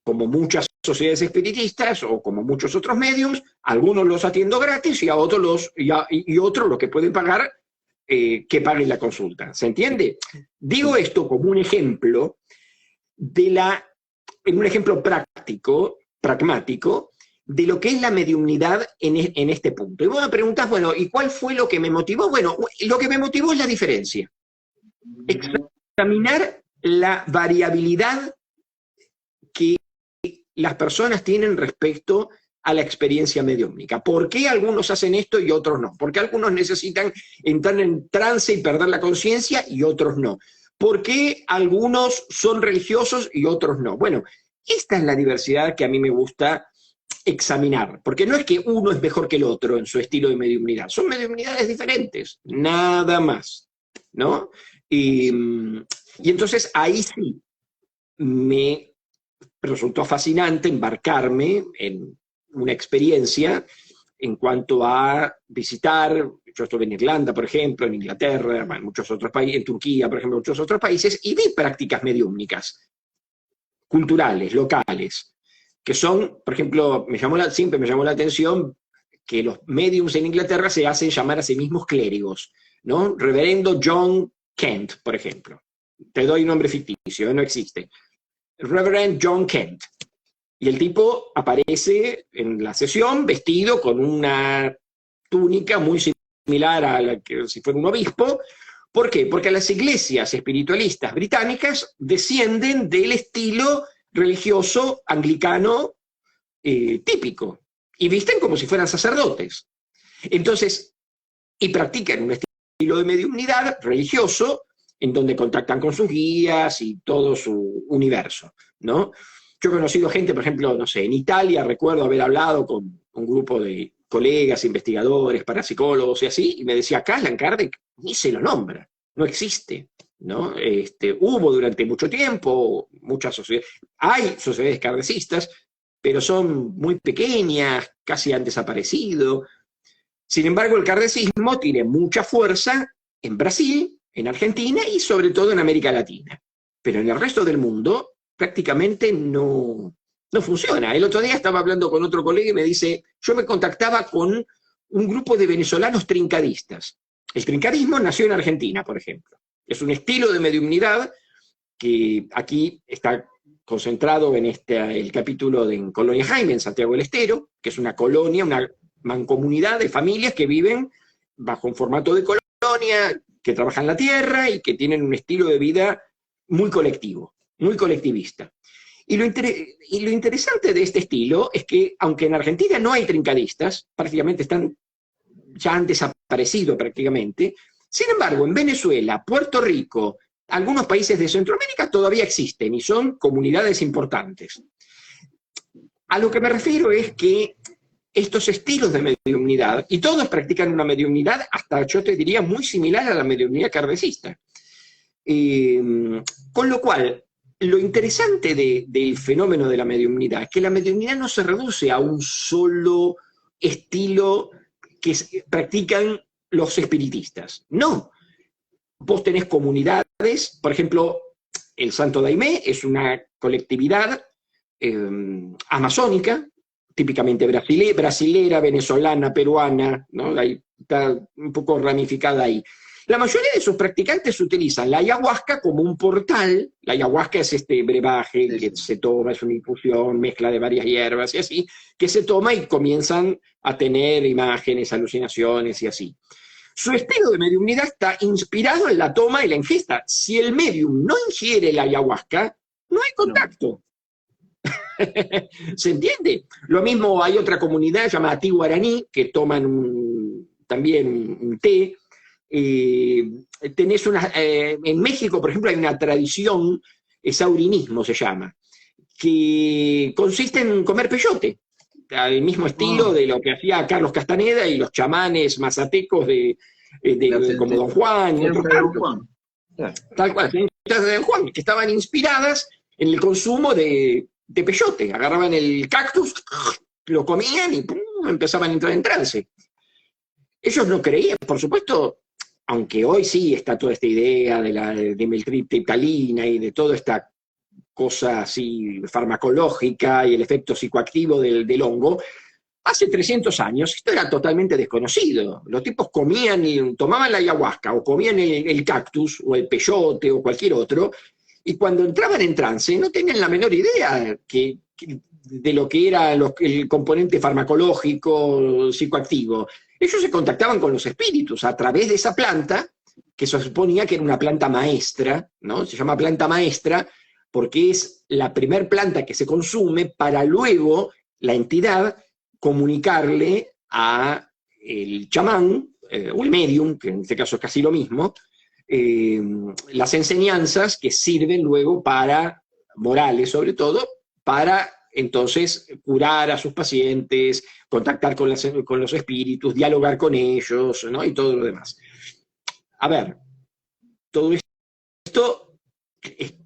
como muchas sociedades espiritistas o como muchos otros mediums, algunos los atiendo gratis y a otros otros los que pueden pagar, que paguen la consulta. ¿Se entiende? Digo esto como un ejemplo en un ejemplo práctico, pragmático, de lo que es la mediumnidad en este punto. Y vos me preguntás, bueno, ¿y cuál fue lo que me motivó? Bueno, lo que me motivó es la diferencia. Examinar la variabilidad que las personas tienen respecto a la experiencia mediúmnica. ¿Por qué algunos hacen esto y otros no? ¿Por qué algunos necesitan entrar en trance y perder la conciencia y otros no? ¿Por qué algunos son religiosos y otros no? Bueno, esta es la diversidad que a mí me gusta examinar, porque no es que uno es mejor que el otro en su estilo de mediumnidad, son mediumnidades diferentes, nada más, ¿no? Y entonces ahí sí me resultó fascinante embarcarme en una experiencia en cuanto a visitar, yo estuve en Irlanda, por ejemplo, en Inglaterra, en muchos otros países, en Turquía, por ejemplo, en muchos otros países, y vi prácticas mediúmnicas, culturales, locales, que son, por ejemplo, siempre me llamó la atención que los mediums en Inglaterra se hacen llamar a sí mismos clérigos, ¿no? Reverendo John Kent, por ejemplo. Te doy un nombre ficticio, no existe. Reverend John Kent. Y el tipo aparece en la sesión vestido con una túnica muy similar a la que si fuera un obispo. ¿Por qué? Porque las iglesias espiritualistas británicas descienden del estilo religioso anglicano típico y visten como si fueran sacerdotes. Entonces, y practican un estilo de mediunidad religioso en donde contactan con sus guías y todo su universo, ¿no? Yo he conocido gente, por ejemplo, no sé, en Italia recuerdo haber hablado con un grupo de colegas, investigadores, parapsicólogos y así, y me decía, acá Allan Kardec ni se lo nombra, no existe, ¿no? Hubo durante mucho tiempo muchas sociedades, hay sociedades kardecistas, pero son muy pequeñas, casi han desaparecido. Sin embargo, el kardecismo tiene mucha fuerza en Brasil, en Argentina y sobre todo en América Latina. Pero en el resto del mundo prácticamente no funciona. El otro día estaba hablando con otro colega y me dice, yo me contactaba con un grupo de venezolanos trincadistas. El trincadismo nació en Argentina, por ejemplo. Es un estilo de mediumnidad que aquí está concentrado en el capítulo en Colonia Jaime, en Santiago del Estero, que es una colonia, una mancomunidad de familias que viven bajo un formato de colonia, que trabajan la tierra y que tienen un estilo de vida muy colectivo, muy colectivista. Y lo interesante de este estilo es que, aunque en Argentina no hay trincadistas, prácticamente ya han desaparecido prácticamente, sin embargo, en Venezuela, Puerto Rico, algunos países de Centroamérica todavía existen y son comunidades importantes. A lo que me refiero es que estos estilos de mediumnidad, y todos practican una mediumnidad, hasta yo te diría muy similar a la mediumnidad kardecista. Con lo cual, lo interesante del fenómeno de la mediumnidad es que la mediumnidad no se reduce a un solo estilo que practican los espiritistas. No. Vos tenés comunidades, por ejemplo, el Santo Daimé es una colectividad amazónica, típicamente brasilera, venezolana, peruana, ¿no? Ahí está un poco ramificada ahí. La mayoría de sus practicantes utilizan la ayahuasca como un portal. La ayahuasca es este brebaje que se toma, es una infusión, mezcla de varias hierbas y así, que se toma y comienzan a tener imágenes, alucinaciones y así. Su estilo de mediumnidad está inspirado en la toma y la ingesta. Si el medium no ingiere la ayahuasca, no hay contacto. No. ¿Se entiende? Lo mismo hay otra comunidad llamada Ti Guaraní, que toman también un té tenés en México, por ejemplo, hay una tradición, saurinismo se llama, que consiste en comer peyote, al mismo estilo de lo que hacía Carlos Castaneda y los chamanes mazatecos como Don Juan y otros tantos. Tal cual, de Don Juan, que estaban inspiradas en el consumo de peyote. Agarraban el cactus, lo comían y ¡pum!, empezaban a entrar en trance. Ellos no creían, por supuesto, aunque hoy sí está toda esta idea de la dimetiltriptalina y de toda esta cosa así farmacológica y el efecto psicoactivo del hongo, hace 300 años esto era totalmente desconocido. Los tipos tomaban la ayahuasca o comían el cactus o el peyote o cualquier otro, y cuando entraban en trance no tenían la menor idea de lo que era el componente farmacológico, psicoactivo. Ellos se contactaban con los espíritus a través de esa planta, que se suponía que era una planta maestra, ¿no? Se llama planta maestra porque es la primer planta que se consume para luego la entidad comunicarle a el chamán, o el medium, que en este caso es casi lo mismo, las enseñanzas que sirven luego para, morales sobre todo, para entonces curar a sus pacientes, contactar con los espíritus, dialogar con ellos, ¿no? Y todo lo demás. A ver, todo esto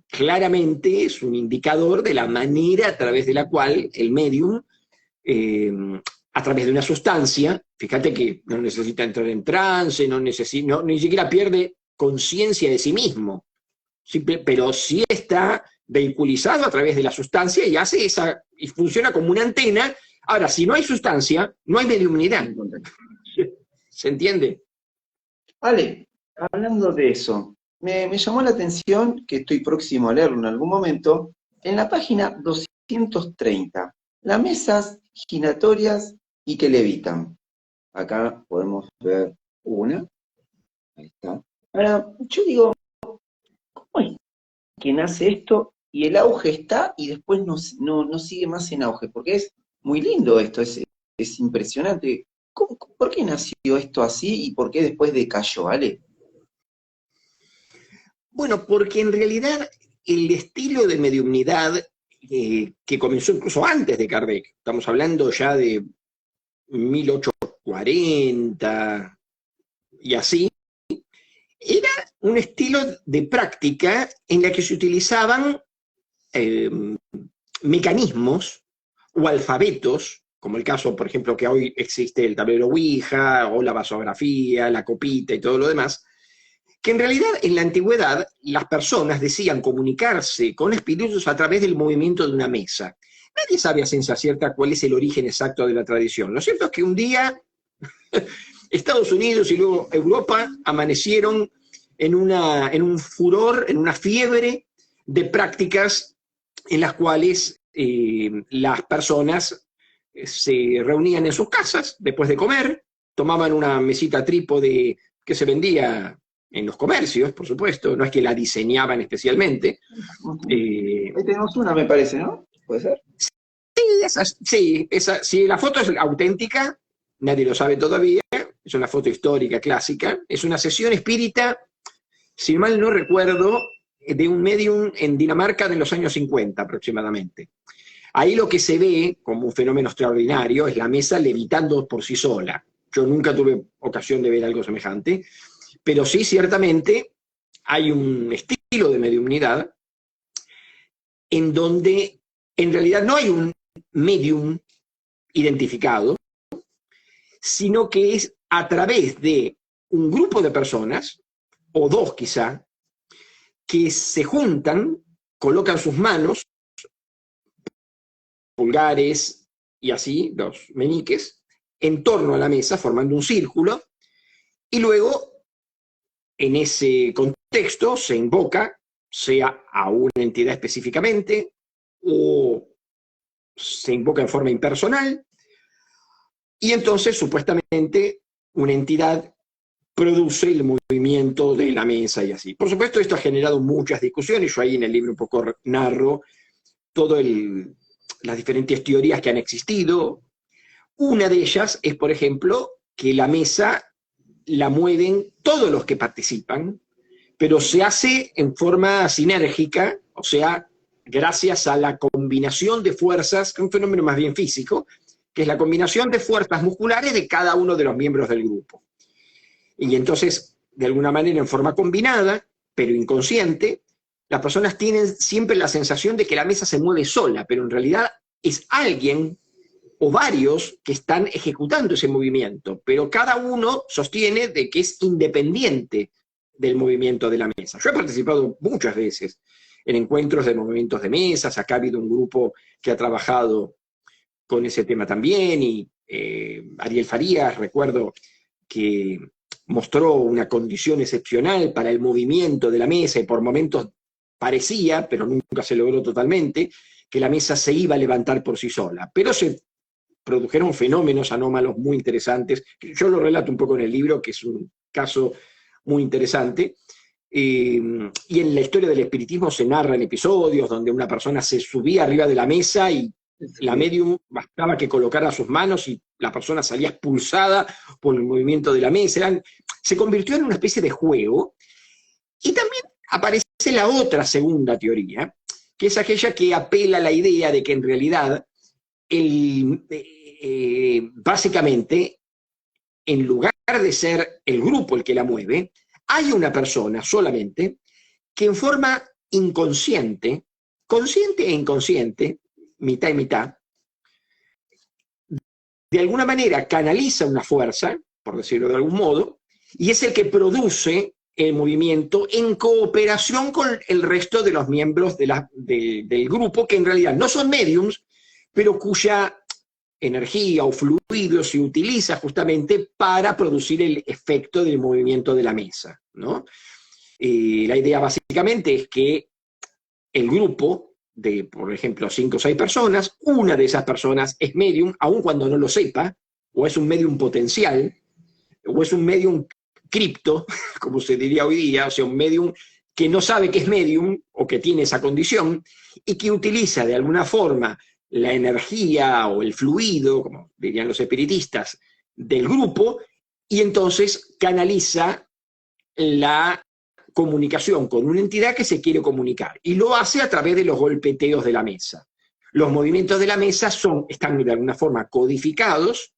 claramente es un indicador de la manera a través de la cual el medium, a través de una sustancia, fíjate que no necesita entrar en trance, ni siquiera pierde conciencia de sí mismo, pero sí está vehiculizado a través de la sustancia y funciona como una antena. Ahora, si no hay sustancia, no hay mediumnidad. ¿Se entiende? Vale, hablando de eso, me llamó la atención, que estoy próximo a leerlo en algún momento, en la página 230, las mesas giratorias y que levitan. Acá podemos ver una. Ahí está. Ahora, yo digo, ¿cómo es que nace esto y el auge está y después no sigue más en auge? Porque es muy lindo esto, es impresionante. ¿Por qué nació esto así y por qué después decayó, Ale? Bueno, porque en realidad el estilo de mediumnidad que comenzó incluso antes de Kardec, estamos hablando ya de 1840 y así, era un estilo de práctica en la que se utilizaban mecanismos o alfabetos, como el caso, por ejemplo, que hoy existe el tablero Ouija o la vasografía, la copita y todo lo demás, que en realidad en la antigüedad las personas decían comunicarse con espíritus a través del movimiento de una mesa. Nadie sabe a ciencia cierta cuál es el origen exacto de la tradición. Lo cierto es que un día Estados Unidos y luego Europa amanecieron en un furor, en una fiebre de prácticas en las cuales las personas se reunían en sus casas después de comer, tomaban una mesita trípode que se vendía en los comercios, por supuesto, no es que la diseñaban especialmente. Ahí tenemos una, me parece, ¿no? ¿Puede ser? Sí, si la foto es auténtica, nadie lo sabe todavía, es una foto histórica, clásica, es una sesión espírita, si mal no recuerdo, de un medium en Dinamarca de los años 50 aproximadamente. Ahí lo que se ve como un fenómeno extraordinario es la mesa levitando por sí sola. Yo nunca tuve ocasión de ver algo semejante, pero sí, ciertamente, hay un estilo de mediumnidad en donde en realidad no hay un medium identificado, sino que es a través de un grupo de personas, o dos quizá, que se juntan, colocan sus manos, pulgares y así, los meñiques, en torno a la mesa, formando un círculo, y luego, en ese contexto, se invoca, sea a una entidad específicamente, o se invoca en forma impersonal, y entonces, supuestamente, una entidad produce el movimiento de la mesa y así. Por supuesto, esto ha generado muchas discusiones. Yo ahí en el libro un poco narro todas las diferentes teorías que han existido. Una de ellas es, por ejemplo, que la mesa la mueven todos los que participan, pero se hace en forma sinérgica, o sea, gracias a la combinación de fuerzas, que es un fenómeno más bien físico, que es la combinación de fuerzas musculares de cada uno de los miembros del grupo. Y entonces, de alguna manera, en forma combinada, pero inconsciente, las personas tienen siempre la sensación de que la mesa se mueve sola, pero en realidad es alguien o varios que están ejecutando ese movimiento, pero cada uno sostiene de que es independiente del movimiento de la mesa. Yo he participado muchas veces en encuentros de movimientos de mesas, acá ha habido un grupo que ha trabajado con ese tema también, y Ariel Farías, recuerdo que mostró una condición excepcional para el movimiento de la mesa, y por momentos parecía, pero nunca se logró totalmente, que la mesa se iba a levantar por sí sola. Pero se produjeron fenómenos anómalos muy interesantes. Yo lo relato un poco en el libro, que es un caso muy interesante. Y en la historia del espiritismo se narran episodios donde una persona se subía arriba de la mesa y la medium bastaba que colocara sus manos y la persona salía expulsada por el movimiento de la mesa. Se convirtió en una especie de juego. Y también aparece la otra segunda teoría, que es aquella que apela a la idea de que en realidad básicamente, en lugar de ser el grupo el que la mueve, hay una persona solamente que en forma inconsciente, consciente e inconsciente, mitad y mitad, de alguna manera canaliza una fuerza, por decirlo de algún modo, y es el que produce el movimiento en cooperación con el resto de los miembros del grupo, que en realidad no son mediums, pero cuya energía o fluido se utiliza justamente para producir el efecto del movimiento de la mesa, ¿no? La idea básicamente es que el grupo de, por ejemplo, 5 o 6 personas, una de esas personas es medium, aun cuando no lo sepa, o es un medium potencial, o es un medium cripto, como se diría hoy día, o sea, un medium que no sabe que es medium o que tiene esa condición y que utiliza de alguna forma la energía o el fluido, como dirían los espiritistas, del grupo, y entonces canaliza la comunicación con una entidad que se quiere comunicar. Y lo hace a través de los golpeteos de la mesa. Los movimientos de la mesa están de alguna forma codificados,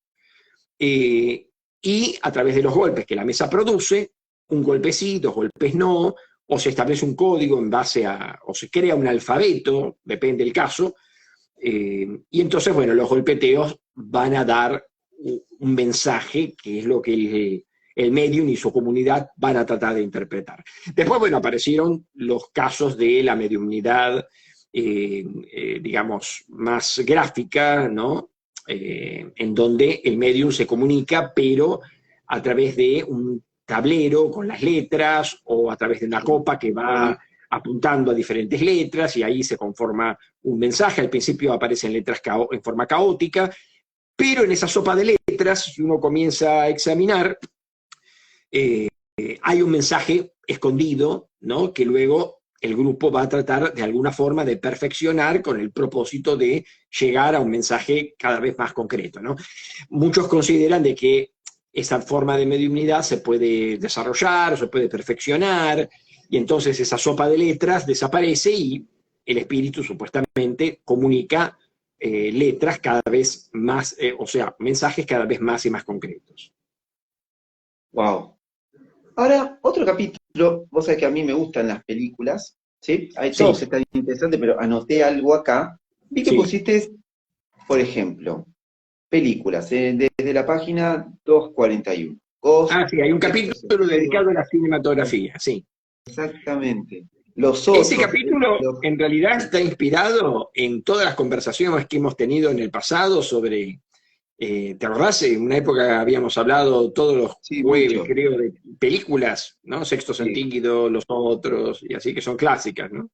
y a través de los golpes que la mesa produce, un golpe sí, 2 golpes no, o se establece un código en base a, o se crea un alfabeto, depende del caso, y entonces, bueno, los golpeteos van a dar un mensaje que es lo que el medium y su comunidad van a tratar de interpretar. Después, bueno, aparecieron los casos de la mediumnidad, digamos, más gráfica, ¿no? En donde el medium se comunica, pero a través de un tablero con las letras o a través de una copa que va apuntando a diferentes letras y ahí se conforma un mensaje. Al principio aparecen letras en forma caótica, pero en esa sopa de letras, si uno comienza a examinar, hay un mensaje escondido, ¿no? Que luego el grupo va a tratar de alguna forma de perfeccionar con el propósito de llegar a un mensaje cada vez más concreto, ¿no? Muchos consideran de que esa forma de mediunidad se puede desarrollar, se puede perfeccionar, y entonces esa sopa de letras desaparece y el espíritu supuestamente comunica letras cada vez más, o sea, mensajes cada vez más y más concretos. Wow. Ahora, otro capítulo, vos sabés que a mí me gustan las películas, ¿sí? Hay todos Sí. están interesantes, pero anoté algo acá. Vi que Sí. pusiste, por ejemplo, películas, desde la página 241. Ghost, Ah, sí, hay un Sexto capítulo Sentido, dedicado a la cinematografía, sí. exactamente. Los Ese otros, capítulo en realidad está inspirado en todas las conversaciones que hemos tenido en el pasado sobre, ¿te acordás? En una época habíamos hablado todos los sí, jueves, mucho. creo, de películas, ¿no? Sexto Sí. Sentido, Los Otros, y así que son clásicas, ¿no?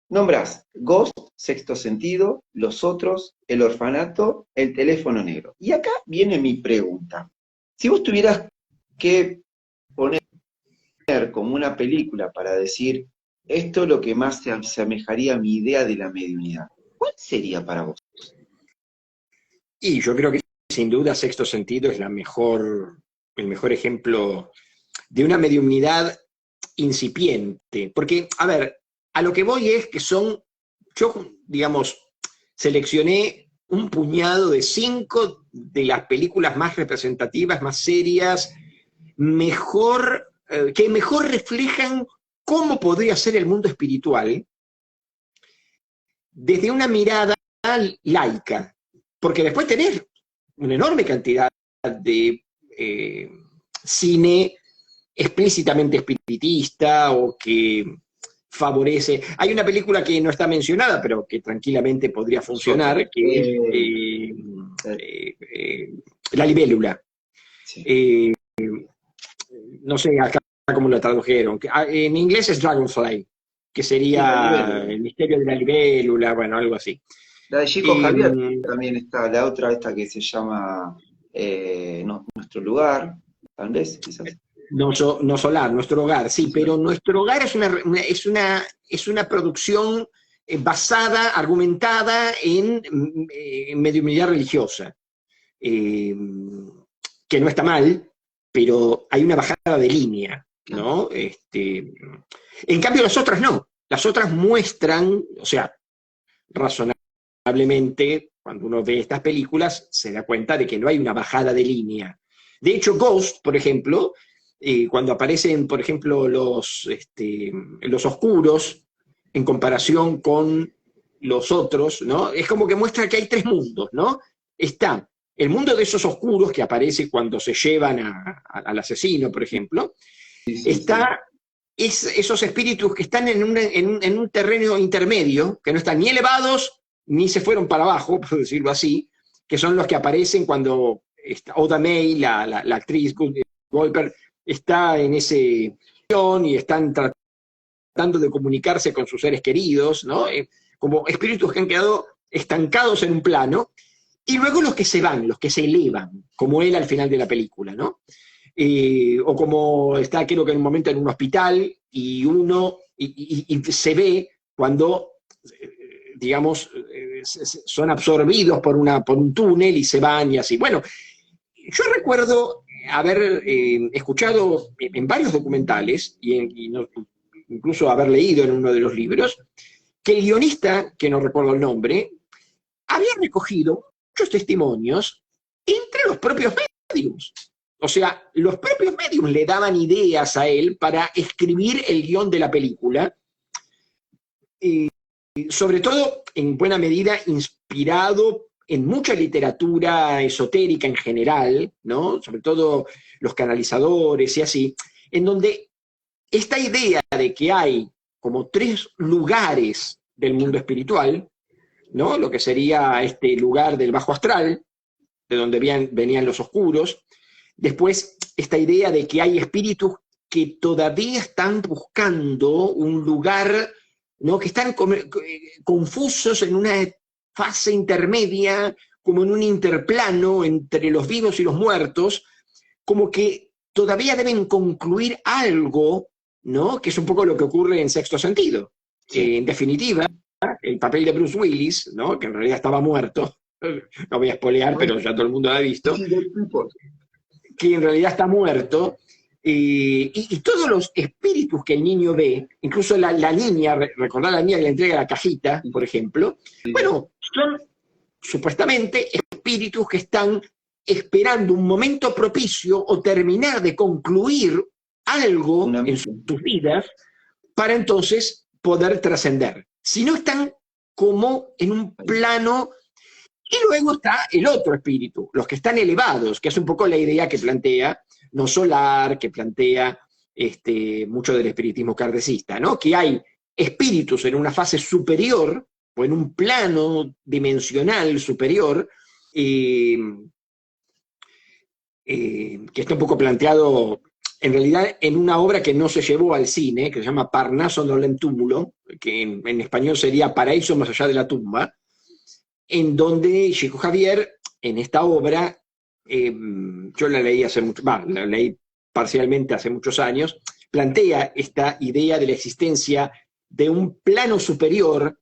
Nombrás Ghost, Sexto Sentido, Los Otros, El Orfanato, El Teléfono Negro. Y acá viene mi pregunta. Si vos tuvieras que poner como una película para decir esto es lo que más se asemejaría a mi idea de la mediunidad, ¿cuál sería para vos? Y yo creo que sin duda Sexto Sentido es el mejor ejemplo de una mediumnidad incipiente. Porque, a ver, a lo que voy es que yo, digamos, seleccioné un puñado de 5 de las películas más representativas, más serias, que mejor reflejan cómo podría ser el mundo espiritual desde una mirada laica. Porque después tenés una enorme cantidad de cine explícitamente espiritista o que favorece. Hay una película que no está mencionada, pero que tranquilamente podría funcionar, que es La Libélula. Sí. No sé acá cómo la tradujeron. En inglés es Dragonfly, que sería Sí, el misterio de la libélula, bueno, algo así. la de Chico Javier también está, la otra esta que se llama Nuestro Lugar, tal vez, quizás. No solar, Nuestro Hogar, sí, pero Nuestro Hogar es una producción basada, argumentada en mediunidad religiosa, que no está mal, pero hay una bajada de línea, ¿no? En cambio las otras no, las otras muestran, o sea, razonablemente, cuando uno ve estas películas, se da cuenta de que no hay una bajada de línea. De hecho, Ghost, por ejemplo, cuando aparecen, por ejemplo, los oscuros en comparación con los otros, ¿no? Es como que muestra que hay 3 mundos, ¿no? Está el mundo de esos oscuros que aparece cuando se llevan al asesino, por ejemplo. Está esos espíritus que están en un terreno intermedio, que no están ni elevados ni se fueron para abajo, por decirlo así, que son los que aparecen cuando Oda May, la actriz Goldberg, está en ese y están tratando de comunicarse con sus seres queridos, ¿no? Como espíritus que han quedado estancados en un plano, y luego los que se van, los que se elevan, como él al final de la película, ¿no? O como está, creo que en un momento en un hospital, y se ve cuando, digamos, son absorbidos por un túnel y se van y así. Bueno, yo recuerdo haber escuchado en varios documentales, incluso haber leído en uno de los libros, que el guionista, que no recuerdo el nombre, había recogido muchos testimonios entre los propios mediums. O sea, los propios mediums le daban ideas a él para escribir el guión de la película, sobre todo en buena medida inspirado en mucha literatura esotérica en general, ¿no? Sobre todo los canalizadores y así, en donde esta idea de que hay como 3 lugares del mundo espiritual, ¿no? Lo que sería este lugar del bajo astral, de donde venían los oscuros. Después, esta idea de que hay espíritus que todavía están buscando un lugar, ¿no? Que están confusos en una fase intermedia, como en un interplano entre los vivos y los muertos, como que todavía deben concluir algo, ¿no? Que es un poco lo que ocurre en Sexto Sentido. Sí. En definitiva, el papel de Bruce Willis, ¿no? Que en realidad estaba muerto, no voy a spoilear, pero ya todo el mundo lo ha visto, que en realidad está muerto, y todos los espíritus que el niño ve, incluso la niña, recordar a la niña que le entrega la cajita, por ejemplo, bueno, son supuestamente espíritus que están esperando un momento propicio o terminar de concluir algo en sus vidas para entonces poder trascender. Si no, están como en un plano. Y luego está el otro espíritu, los que están elevados, que es un poco la idea que plantea No Solar, que plantea mucho del espiritismo kardecista, ¿no? Que hay espíritus en una fase superior o en un plano dimensional superior, que está un poco planteado en realidad en una obra que no se llevó al cine, que se llama Parnaso nolem túmulo, que en español sería Paraíso más allá de la tumba, en donde Chico Javier, en esta obra, yo la leí la leí parcialmente hace muchos años, plantea esta idea de la existencia de un plano superior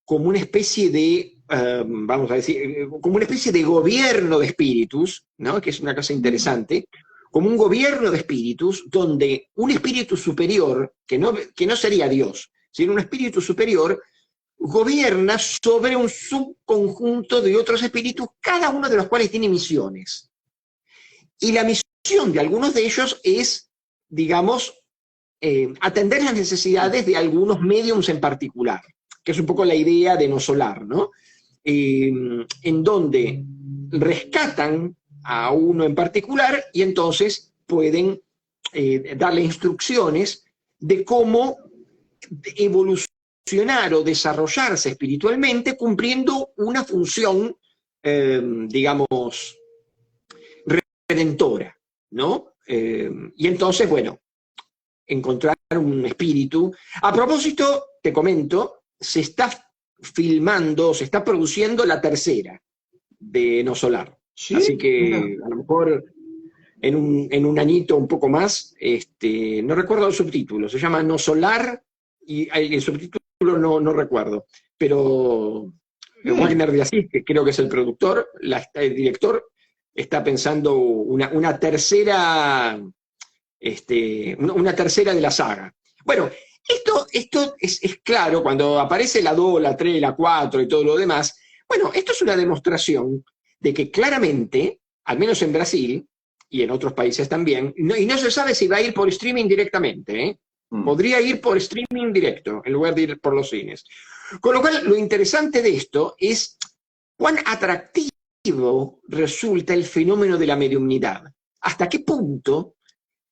como una especie de, vamos a decir, como una especie de gobierno de espíritus, ¿no? Que es una cosa interesante, como un gobierno de espíritus, donde un espíritu superior, que no sería Dios, sino un espíritu superior, gobierna sobre un subconjunto de otros espíritus, cada uno de los cuales tiene misiones. Y la misión de algunos de ellos es, digamos, atender las necesidades de algunos médiums en particular, que es un poco la idea de No Solar, ¿no? En donde rescatan a uno en particular y entonces pueden darle instrucciones de cómo evolucionar o desarrollarse espiritualmente cumpliendo una función, digamos, redentora, ¿no? Y entonces, bueno, encontrar un espíritu. A propósito, te comento, se está filmando, se está produciendo la tercera de No Solar. ¿Sí? Así que Mira. a lo mejor en un añito, un poco más, no recuerdo el subtítulo, se llama No Solar, y el subtítulo no recuerdo, pero Bien. Wagner de Asís, que creo que es el productor, el director, está pensando una tercera, una tercera de la saga. Bueno, esto es claro, cuando aparece la 2, la 3, la 4 y todo lo demás, bueno, esto es una demostración de que claramente, al menos en Brasil, y en otros países también, y no se sabe si va a ir por streaming directamente, ¿eh? Podría ir por streaming directo, en lugar de ir por los cines. Con lo cual, lo interesante de esto es cuán atractivo resulta el fenómeno de la mediumnidad. ¿Hasta qué punto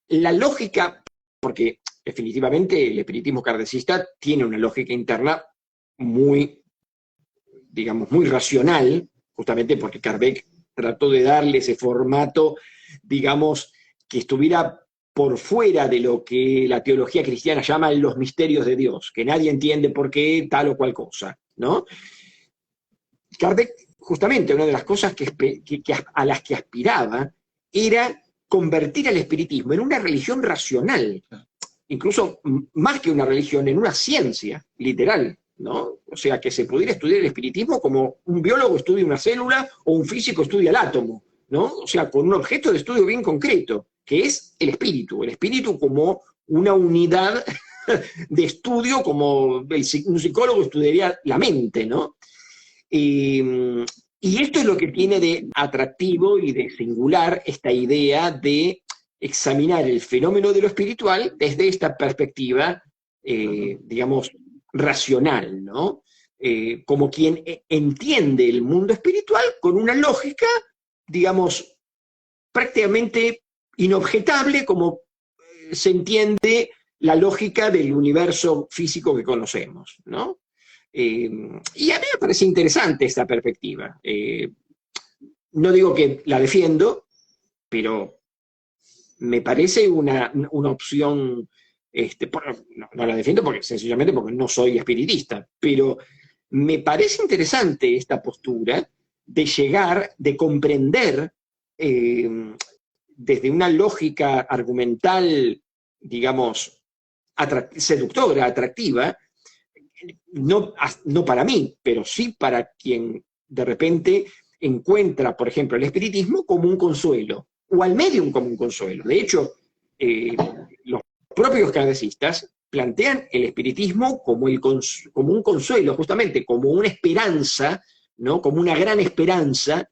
la lógica, porque definitivamente el espiritismo kardecista tiene una lógica interna muy, digamos, muy racional, justamente porque Kardec trató de darle ese formato, digamos, que estuviera por fuera de lo que la teología cristiana llama los misterios de Dios, que nadie entiende por qué tal o cual cosa, ¿no? Kardec, justamente, una de las cosas a las que aspiraba era convertir al espiritismo en una religión racional, incluso más que una religión, en una ciencia, literal, ¿no? O sea, que se pudiera estudiar el espiritismo como un biólogo estudia una célula o un físico estudia el átomo, ¿no? O sea, con un objeto de estudio bien concreto, que es el espíritu como una unidad de estudio, como un psicólogo estudiaría la mente, ¿no? Y esto es lo que tiene de atractivo y de singular esta idea de examinar el fenómeno de lo espiritual desde esta perspectiva, digamos, racional, ¿no? Como quien entiende el mundo espiritual con una lógica, digamos, prácticamente inobjetable, como se entiende la lógica del universo físico que conocemos, ¿no? Y a mí me parece interesante esta perspectiva. No digo que la defiendo, pero me parece una opción, no la defiendo sencillamente porque no soy espiritista, pero me parece interesante esta postura de llegar, de comprender desde una lógica argumental, digamos, seductora, atractiva, no para mí, pero sí para quien de repente encuentra, por ejemplo, el espiritismo como un consuelo, o al medium como un consuelo. De hecho, los propios kardecistas plantean el espiritismo como un consuelo, justamente como una esperanza, ¿no? Como una gran esperanza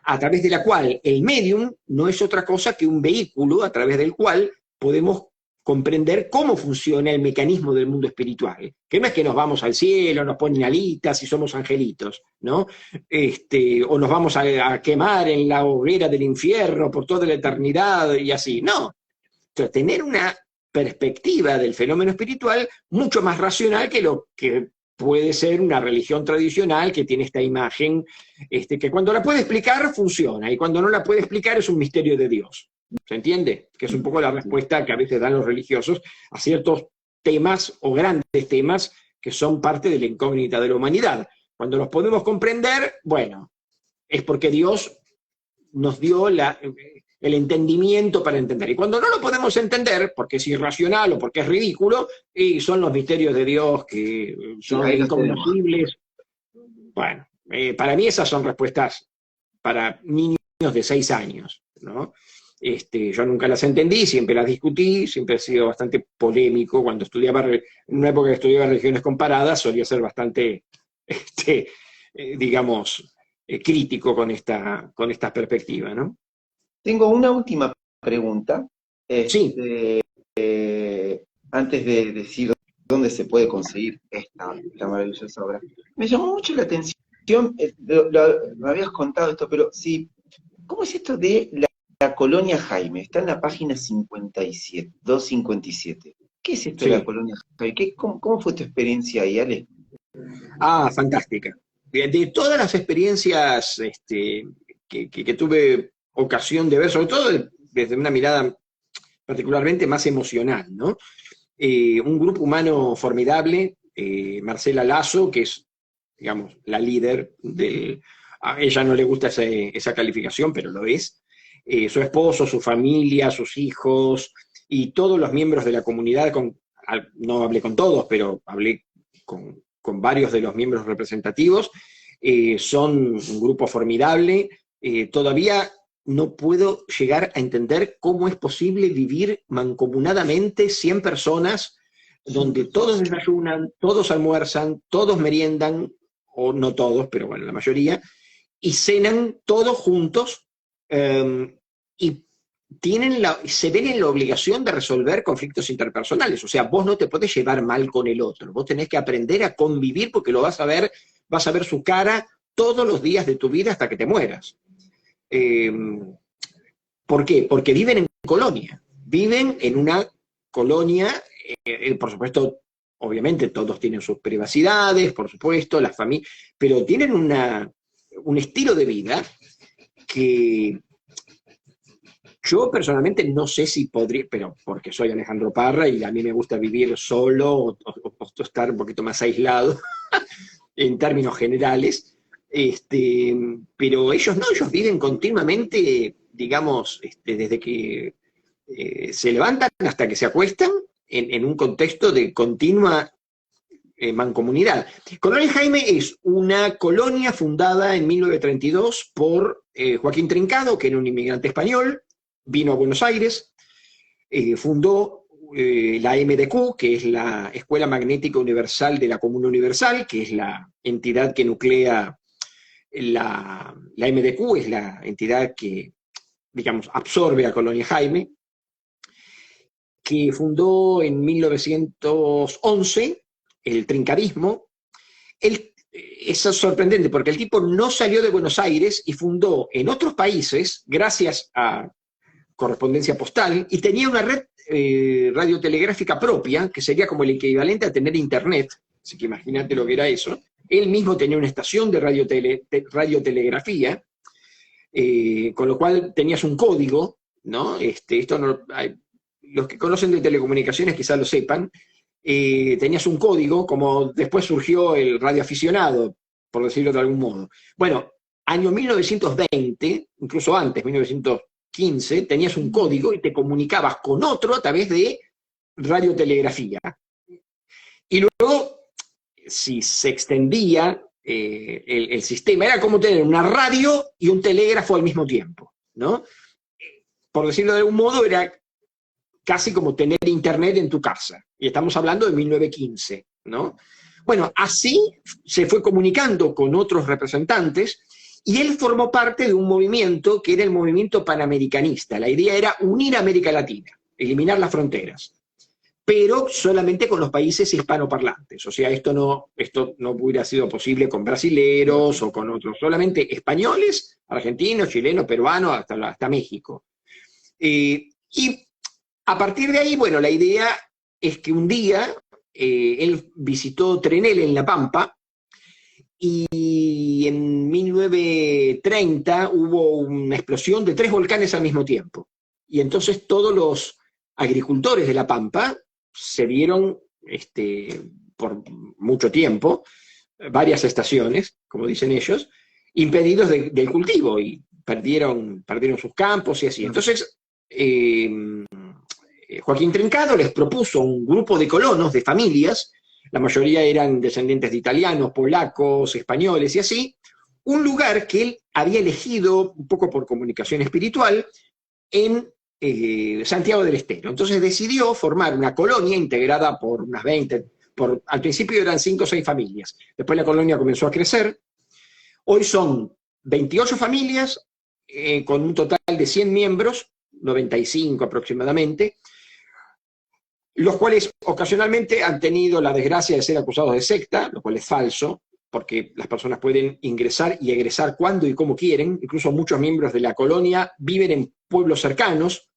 a través de la cual el medium no es otra cosa que un vehículo a través del cual podemos comprender cómo funciona el mecanismo del mundo espiritual. Que no es que nos vamos al cielo, nos ponen alitas y somos angelitos, ¿no? O nos vamos a quemar en la hoguera del infierno por toda la eternidad y así. No. Entonces, tener una perspectiva del fenómeno espiritual mucho más racional que lo que puede ser una religión tradicional que tiene esta imagen, que cuando la puede explicar funciona y cuando no la puede explicar es un misterio de Dios. ¿Se entiende? Que es un poco la respuesta que a veces dan los religiosos a ciertos temas o grandes temas que son parte de la incógnita de la humanidad. Cuando los podemos comprender, bueno, es porque Dios nos dio el entendimiento para entender. Y cuando no lo podemos entender, porque es irracional o porque es ridículo, y son los misterios de Dios que son incognoscibles. Bueno, para mí esas son respuestas para niños de 6 años. ¿no? Yo nunca las entendí, siempre las discutí, siempre he sido bastante polémico. Cuando estudiaba, en una época que estudiaba religiones comparadas, solía ser bastante, digamos, crítico con esta perspectiva, ¿no? Tengo una última pregunta, Sí, este, antes de decir dónde se puede conseguir esta maravillosa obra. Me llamó mucho la atención, me habías contado esto, pero sí, ¿cómo es esto de la Colonia Jaime? Está en la página 57, 257. ¿Qué es esto de la sí. Colonia Jaime? ¿Cómo fue tu experiencia ahí, Ale? Ah, fantástica. De todas las experiencias que tuve ocasión de ver, sobre todo desde una mirada particularmente más emocional, ¿no? Un grupo humano formidable, Marcela Lazo, que es, digamos, la líder del... A ella no le gusta esa calificación, pero lo es. Su esposo, su familia, sus hijos y todos los miembros de la comunidad, no hablé con todos, pero hablé con varios de los miembros representativos, son un grupo formidable. Todavía no puedo llegar a entender cómo es posible vivir mancomunadamente 100 personas donde todos desayunan, todos almuerzan, todos meriendan, o no todos, pero bueno, la mayoría, y cenan todos juntos, y se ven en la obligación de resolver conflictos interpersonales. O sea, vos no te podés llevar mal con el otro, vos tenés que aprender a convivir porque lo vas a ver su cara todos los días de tu vida hasta que te mueras. Eh, ¿Por qué? Porque viven en colonia, viven en una colonia, por supuesto, obviamente todos tienen sus privacidades, por supuesto, las familias, pero tienen un estilo de vida que yo personalmente no sé si podría, pero porque soy Alejandro Parra y a mí me gusta vivir solo o estar un poquito más aislado en términos generales, pero ellos no, ellos viven continuamente, digamos, desde que se levantan hasta que se acuestan en un contexto de continua mancomunidad. Colonia Jaime es una colonia fundada en 1932 por Joaquín Trincado, que era un inmigrante español, vino a Buenos Aires, fundó la MDQ, que es la Escuela Magnética Universal de la Comuna Universal, que es la entidad que nuclea la MDQ, es la entidad que, digamos, absorbe a Colonia Jaime, que fundó en 1911 el trincadismo. Eso es sorprendente porque el tipo no salió de Buenos Aires y fundó en otros países, gracias a correspondencia postal, y tenía una red radiotelegráfica propia, que sería como el equivalente a tener internet, así que imagínate lo que era eso. Él mismo tenía una estación de radiotelegrafía, con lo cual tenías un código, ¿no? Esto no, los que conocen de telecomunicaciones quizás lo sepan, tenías un código, como después surgió el radioaficionado, por decirlo de algún modo. Bueno, año 1920, incluso antes, 1915, tenías un código y te comunicabas con otro a través de radiotelegrafía. Y luego, si se extendía el sistema, era como tener una radio y un telégrafo al mismo tiempo, ¿no? Por decirlo de algún modo, era casi como tener internet en tu casa. Y estamos hablando de 1915, ¿no? Bueno, así se fue comunicando con otros representantes y él formó parte de un movimiento que era el movimiento panamericanista. La idea era unir a América Latina, eliminar las fronteras, pero solamente con los países hispanoparlantes. O sea, esto no hubiera sido posible con brasileros o con otros, solamente españoles, argentinos, chilenos, peruanos, hasta México. Y a partir de ahí, bueno, la idea es que un día él visitó Trenel en La Pampa y en 1930 hubo una explosión de 3 volcanes al mismo tiempo. Y entonces todos los agricultores de La Pampa se vieron por mucho tiempo, varias estaciones, como dicen ellos, impedidos del cultivo y perdieron sus campos y así. Entonces, Joaquín Trincado les propuso un grupo de colonos, de familias, la mayoría eran descendientes de italianos, polacos, españoles y así, un lugar que él había elegido un poco por comunicación espiritual en Santiago del Estero. Entonces decidió formar una colonia integrada por unas 20, al principio eran 5 o 6 familias, después la colonia comenzó a crecer, hoy son 28 familias con un total de 100 miembros, 95 aproximadamente, los cuales ocasionalmente han tenido la desgracia de ser acusados de secta, lo cual es falso, porque las personas pueden ingresar y egresar cuando y como quieren, incluso muchos miembros de la colonia viven en pueblos cercanos,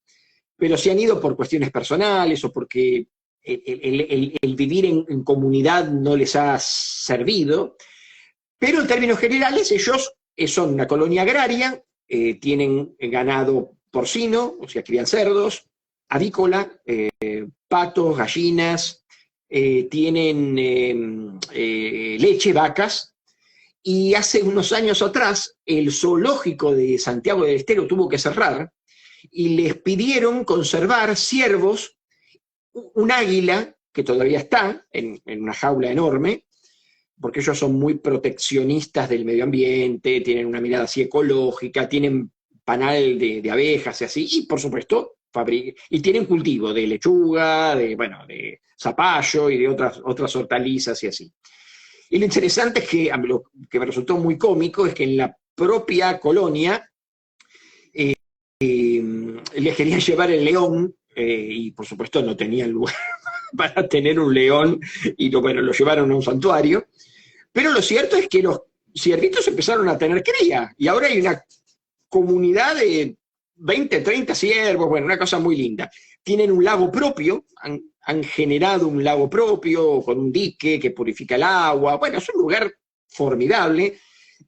pero se han ido por cuestiones personales o porque el vivir en comunidad no les ha servido, pero en términos generales ellos son una colonia agraria, tienen ganado porcino, o sea, crían cerdos, avícola, patos, gallinas, tienen leche, vacas, y hace unos años atrás el zoológico de Santiago del Estero tuvo que cerrar y les pidieron conservar ciervos, un águila que todavía está en una jaula enorme, porque ellos son muy proteccionistas del medio ambiente, tienen una mirada así ecológica, tienen panal de abejas y así, y por supuesto, y tienen cultivo de lechuga, de zapallo y de otras hortalizas y así. Y lo interesante es que, lo que me resultó muy cómico, es que en la propia colonia les querían llevar el león, y por supuesto no tenían lugar para tener un león, y lo llevaron a un santuario. Pero lo cierto es que los ciervitos empezaron a tener cría, y ahora hay una comunidad de 20, 30 ciervos, bueno, una cosa muy linda. Tienen un lago propio, han generado un lago propio con un dique que purifica el agua, bueno, es un lugar formidable.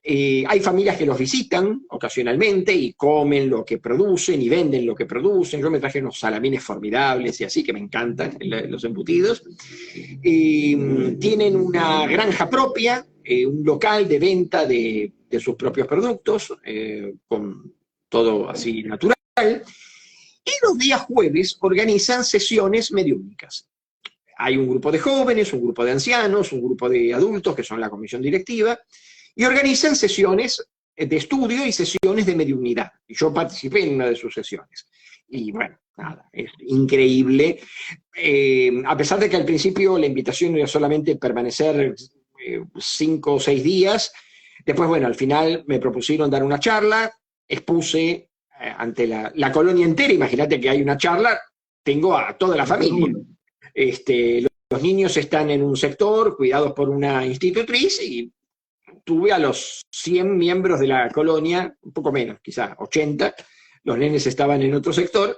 Hay familias que los visitan ocasionalmente y comen lo que producen y venden lo que producen. Yo me traje unos salamines formidables y así, que me encantan, los embutidos. Tienen una granja propia, un local de venta de sus propios productos, con todo así natural. Y los días jueves organizan sesiones mediúnicas. Hay un grupo de jóvenes, un grupo de ancianos, un grupo de adultos, que son la comisión directiva, y organizan sesiones de estudio y sesiones de mediunidad. Y yo participé en una de sus sesiones. Y bueno, nada, es increíble. A pesar de que al principio la invitación era solamente permanecer 5 o 6 días, después, bueno, al final me propusieron dar una charla, expuse ante la colonia entera, imagínate que hay una charla, tengo a toda la familia. Los niños están en un sector, cuidados por una institutriz, y tuve a los 100 miembros de la colonia, un poco menos, quizás 80, los nenes estaban en otro sector,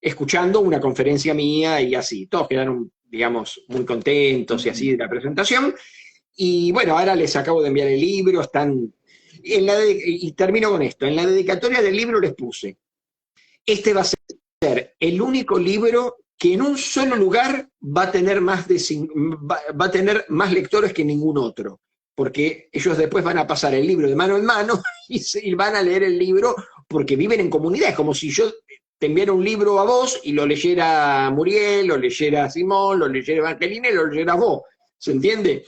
escuchando una conferencia mía y así. Todos quedaron, digamos, muy contentos y así de la presentación. Y bueno, ahora les acabo de enviar el libro, están... y termino con esto. En la dedicatoria del libro les puse: este va a ser el único libro que en un solo lugar va a tener más lectores que ningún otro, porque ellos después van a pasar el libro de mano en mano y van a leer el libro porque viven en comunidad. Es como si yo te enviara un libro a vos y lo leyera Muriel, lo leyera Simón, lo leyera Evangelina y lo leyera vos. ¿Se entiende?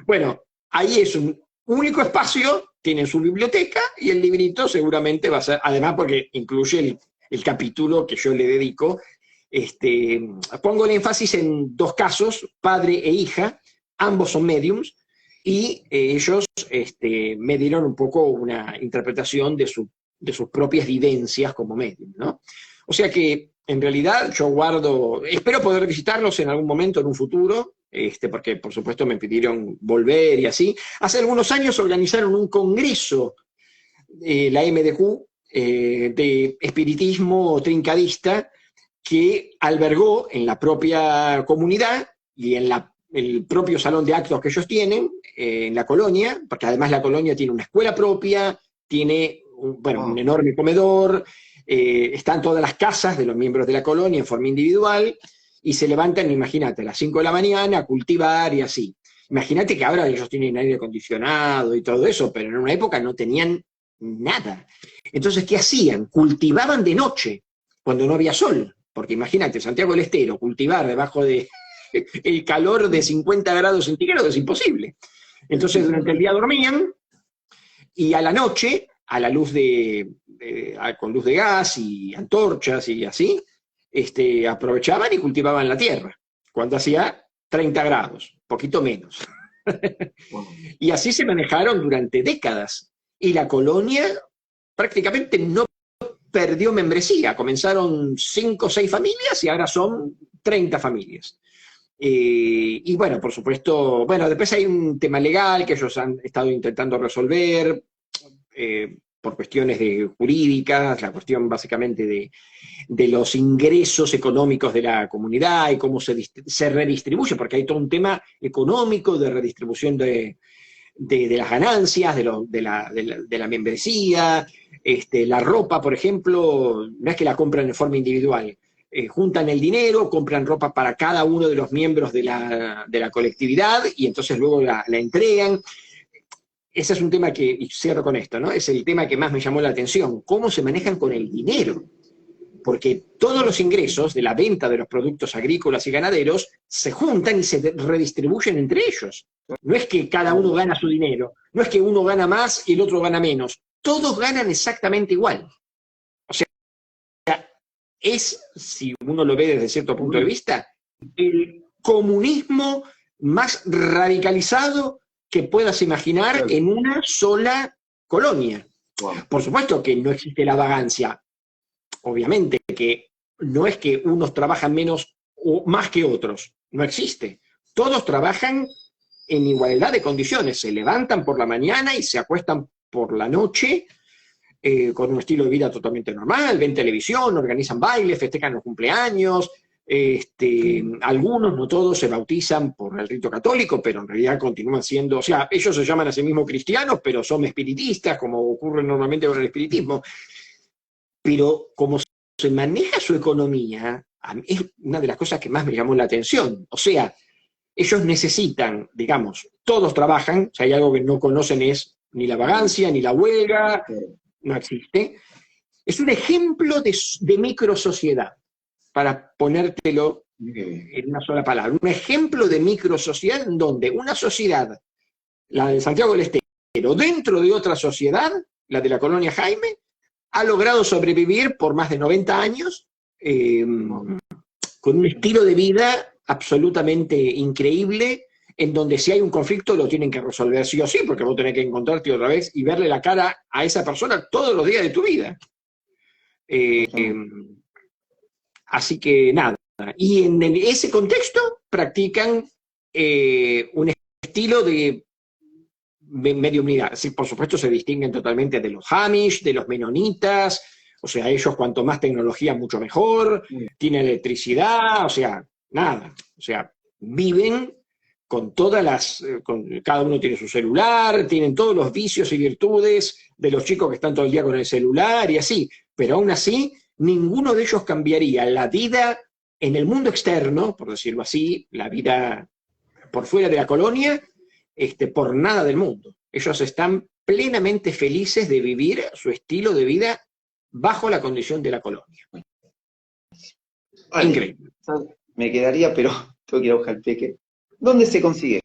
Bueno, ahí es un único espacio, tienen su biblioteca, y el librito seguramente va a ser, además porque incluye el capítulo que yo le dedico. Pongo el énfasis en 2 casos, padre e hija, ambos son mediums, y ellos me dieron un poco una interpretación de sus propias vivencias como medium, ¿no? O sea que, en realidad, yo espero poder visitarlos en algún momento en un futuro, porque por supuesto me pidieron volver y así. Hace algunos años organizaron un congreso, la MDQ, de espiritismo trincadista, que albergó en la propia comunidad y en el propio salón de actos que ellos tienen, en la colonia, porque además la colonia tiene una escuela propia, tiene un enorme comedor, están todas las casas de los miembros de la colonia en forma individual, y se levantan, imagínate, a las 5 de la mañana a cultivar y así. Imagínate que ahora ellos tienen aire acondicionado y todo eso, pero en una época no tenían nada. Entonces, ¿qué hacían? Cultivaban de noche, cuando no había sol, porque imagínate, Santiago del Estero, cultivar debajo de el calor de 50 grados centígrados es imposible. Entonces, durante el día dormían, y a la noche a la luz con luz de gas y antorchas y así, aprovechaban y cultivaban la tierra, cuando hacía 30 grados, poquito menos. Wow. Y así se manejaron durante décadas. Y la colonia prácticamente no perdió membresía. Comenzaron 5 o 6 familias y ahora son 30 familias. Y bueno, por supuesto, bueno, después hay un tema legal que ellos han estado intentando resolver por cuestiones jurídicas, la cuestión básicamente de los ingresos económicos de la comunidad y cómo se redistribuye, porque hay todo un tema económico de redistribución de las ganancias, de la membresía. La ropa, por ejemplo, no es que la compran de forma individual, juntan el dinero, compran ropa para cada uno de los miembros de la colectividad y entonces luego la entregan. Ese es un tema y cierro con esto, ¿no? Es el tema que más me llamó la atención, cómo se manejan con el dinero. Porque todos los ingresos de la venta de los productos agrícolas y ganaderos se juntan y se redistribuyen entre ellos. No es que cada uno gana su dinero, no es que uno gana más y el otro gana menos. Todos ganan exactamente igual. O sea, si uno lo ve desde cierto punto de vista, el comunismo más radicalizado que puedas imaginar en una sola colonia. Wow. Por supuesto que no existe la vagancia. Obviamente que no es que unos trabajan menos o más que otros, no existe. Todos trabajan en igualdad de condiciones, se levantan por la mañana y se acuestan por la noche con un estilo de vida totalmente normal, ven televisión, organizan bailes, festejan los cumpleaños, algunos, no todos, se bautizan por el rito católico, pero en realidad continúan siendo, o sea, ellos se llaman a sí mismos cristianos, pero son espiritistas, como ocurre normalmente con el espiritismo. Pero como se maneja su economía, es una de las cosas que más me llamó la atención. O sea, ellos necesitan, digamos, todos trabajan, si hay algo que no conocen es ni la vagancia, ni la huelga, no existe. Es un ejemplo de microsociedad, para ponértelo en una sola palabra. Un ejemplo de microsociedad en donde una sociedad, la de Santiago del Estero, dentro de otra sociedad, la de la colonia Jaime, ha logrado sobrevivir por más de 90 años con un estilo de vida absolutamente increíble, en donde si hay un conflicto lo tienen que resolver sí o sí, porque vos tenés que encontrarte otra vez y verle la cara a esa persona todos los días de tu vida. Así que nada. Y en ese contexto practican un estilo de medio unidad. Sí, por supuesto se distinguen totalmente de los Amish, de los menonitas, o sea, ellos cuanto más tecnología mucho mejor, tienen electricidad, o sea, nada, o sea, viven con cada uno tiene su celular, tienen todos los vicios y virtudes de los chicos que están todo el día con el celular y así, pero aún así, ninguno de ellos cambiaría la vida en el mundo externo, por decirlo así, la vida por fuera de la colonia, por nada del mundo. Ellos están plenamente felices de vivir su estilo de vida bajo la condición de la colonia. Vale. Increíble. Me quedaría, pero tengo que ir a buscar el peque. ¿Dónde se consigue?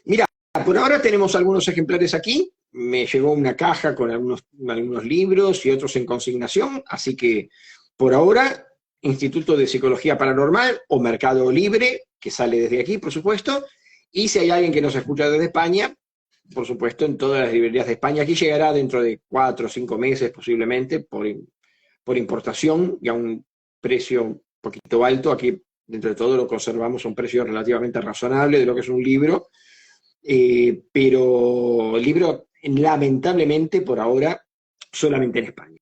Mira, por ahora tenemos algunos ejemplares aquí. Me llegó una caja con algunos libros y otros en consignación, así que por ahora, Instituto de Psicología Paranormal o Mercado Libre, que sale desde aquí, por supuesto. Y si hay alguien que nos escucha desde España, por supuesto, en todas las librerías de España. Aquí llegará dentro de 4 o 5 meses, posiblemente, por importación y a un precio un poquito alto. Aquí, dentro de todo, lo conservamos a un precio relativamente razonable de lo que es un libro. Pero el libro, lamentablemente, por ahora, solamente en España.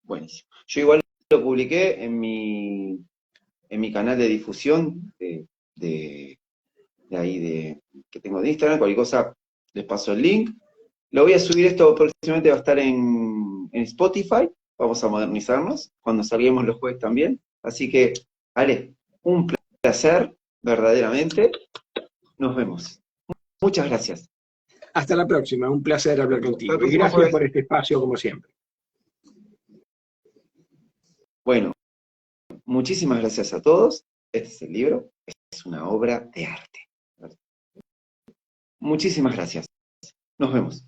Buenísimo. Yo igual lo publiqué en mi canal de difusión que tengo de Instagram. Cualquier cosa les paso el link. Lo voy a subir, esto próximamente va a estar en Spotify. Vamos a modernizarnos cuando salguemos los jueves también. Así que, Ale, un placer, verdaderamente. Nos vemos. Muchas gracias. Hasta la próxima, un placer hablar contigo. Y gracias por este espacio, como siempre. Bueno, muchísimas gracias a todos. Este es el libro, es una obra de arte. Muchísimas gracias. Nos vemos.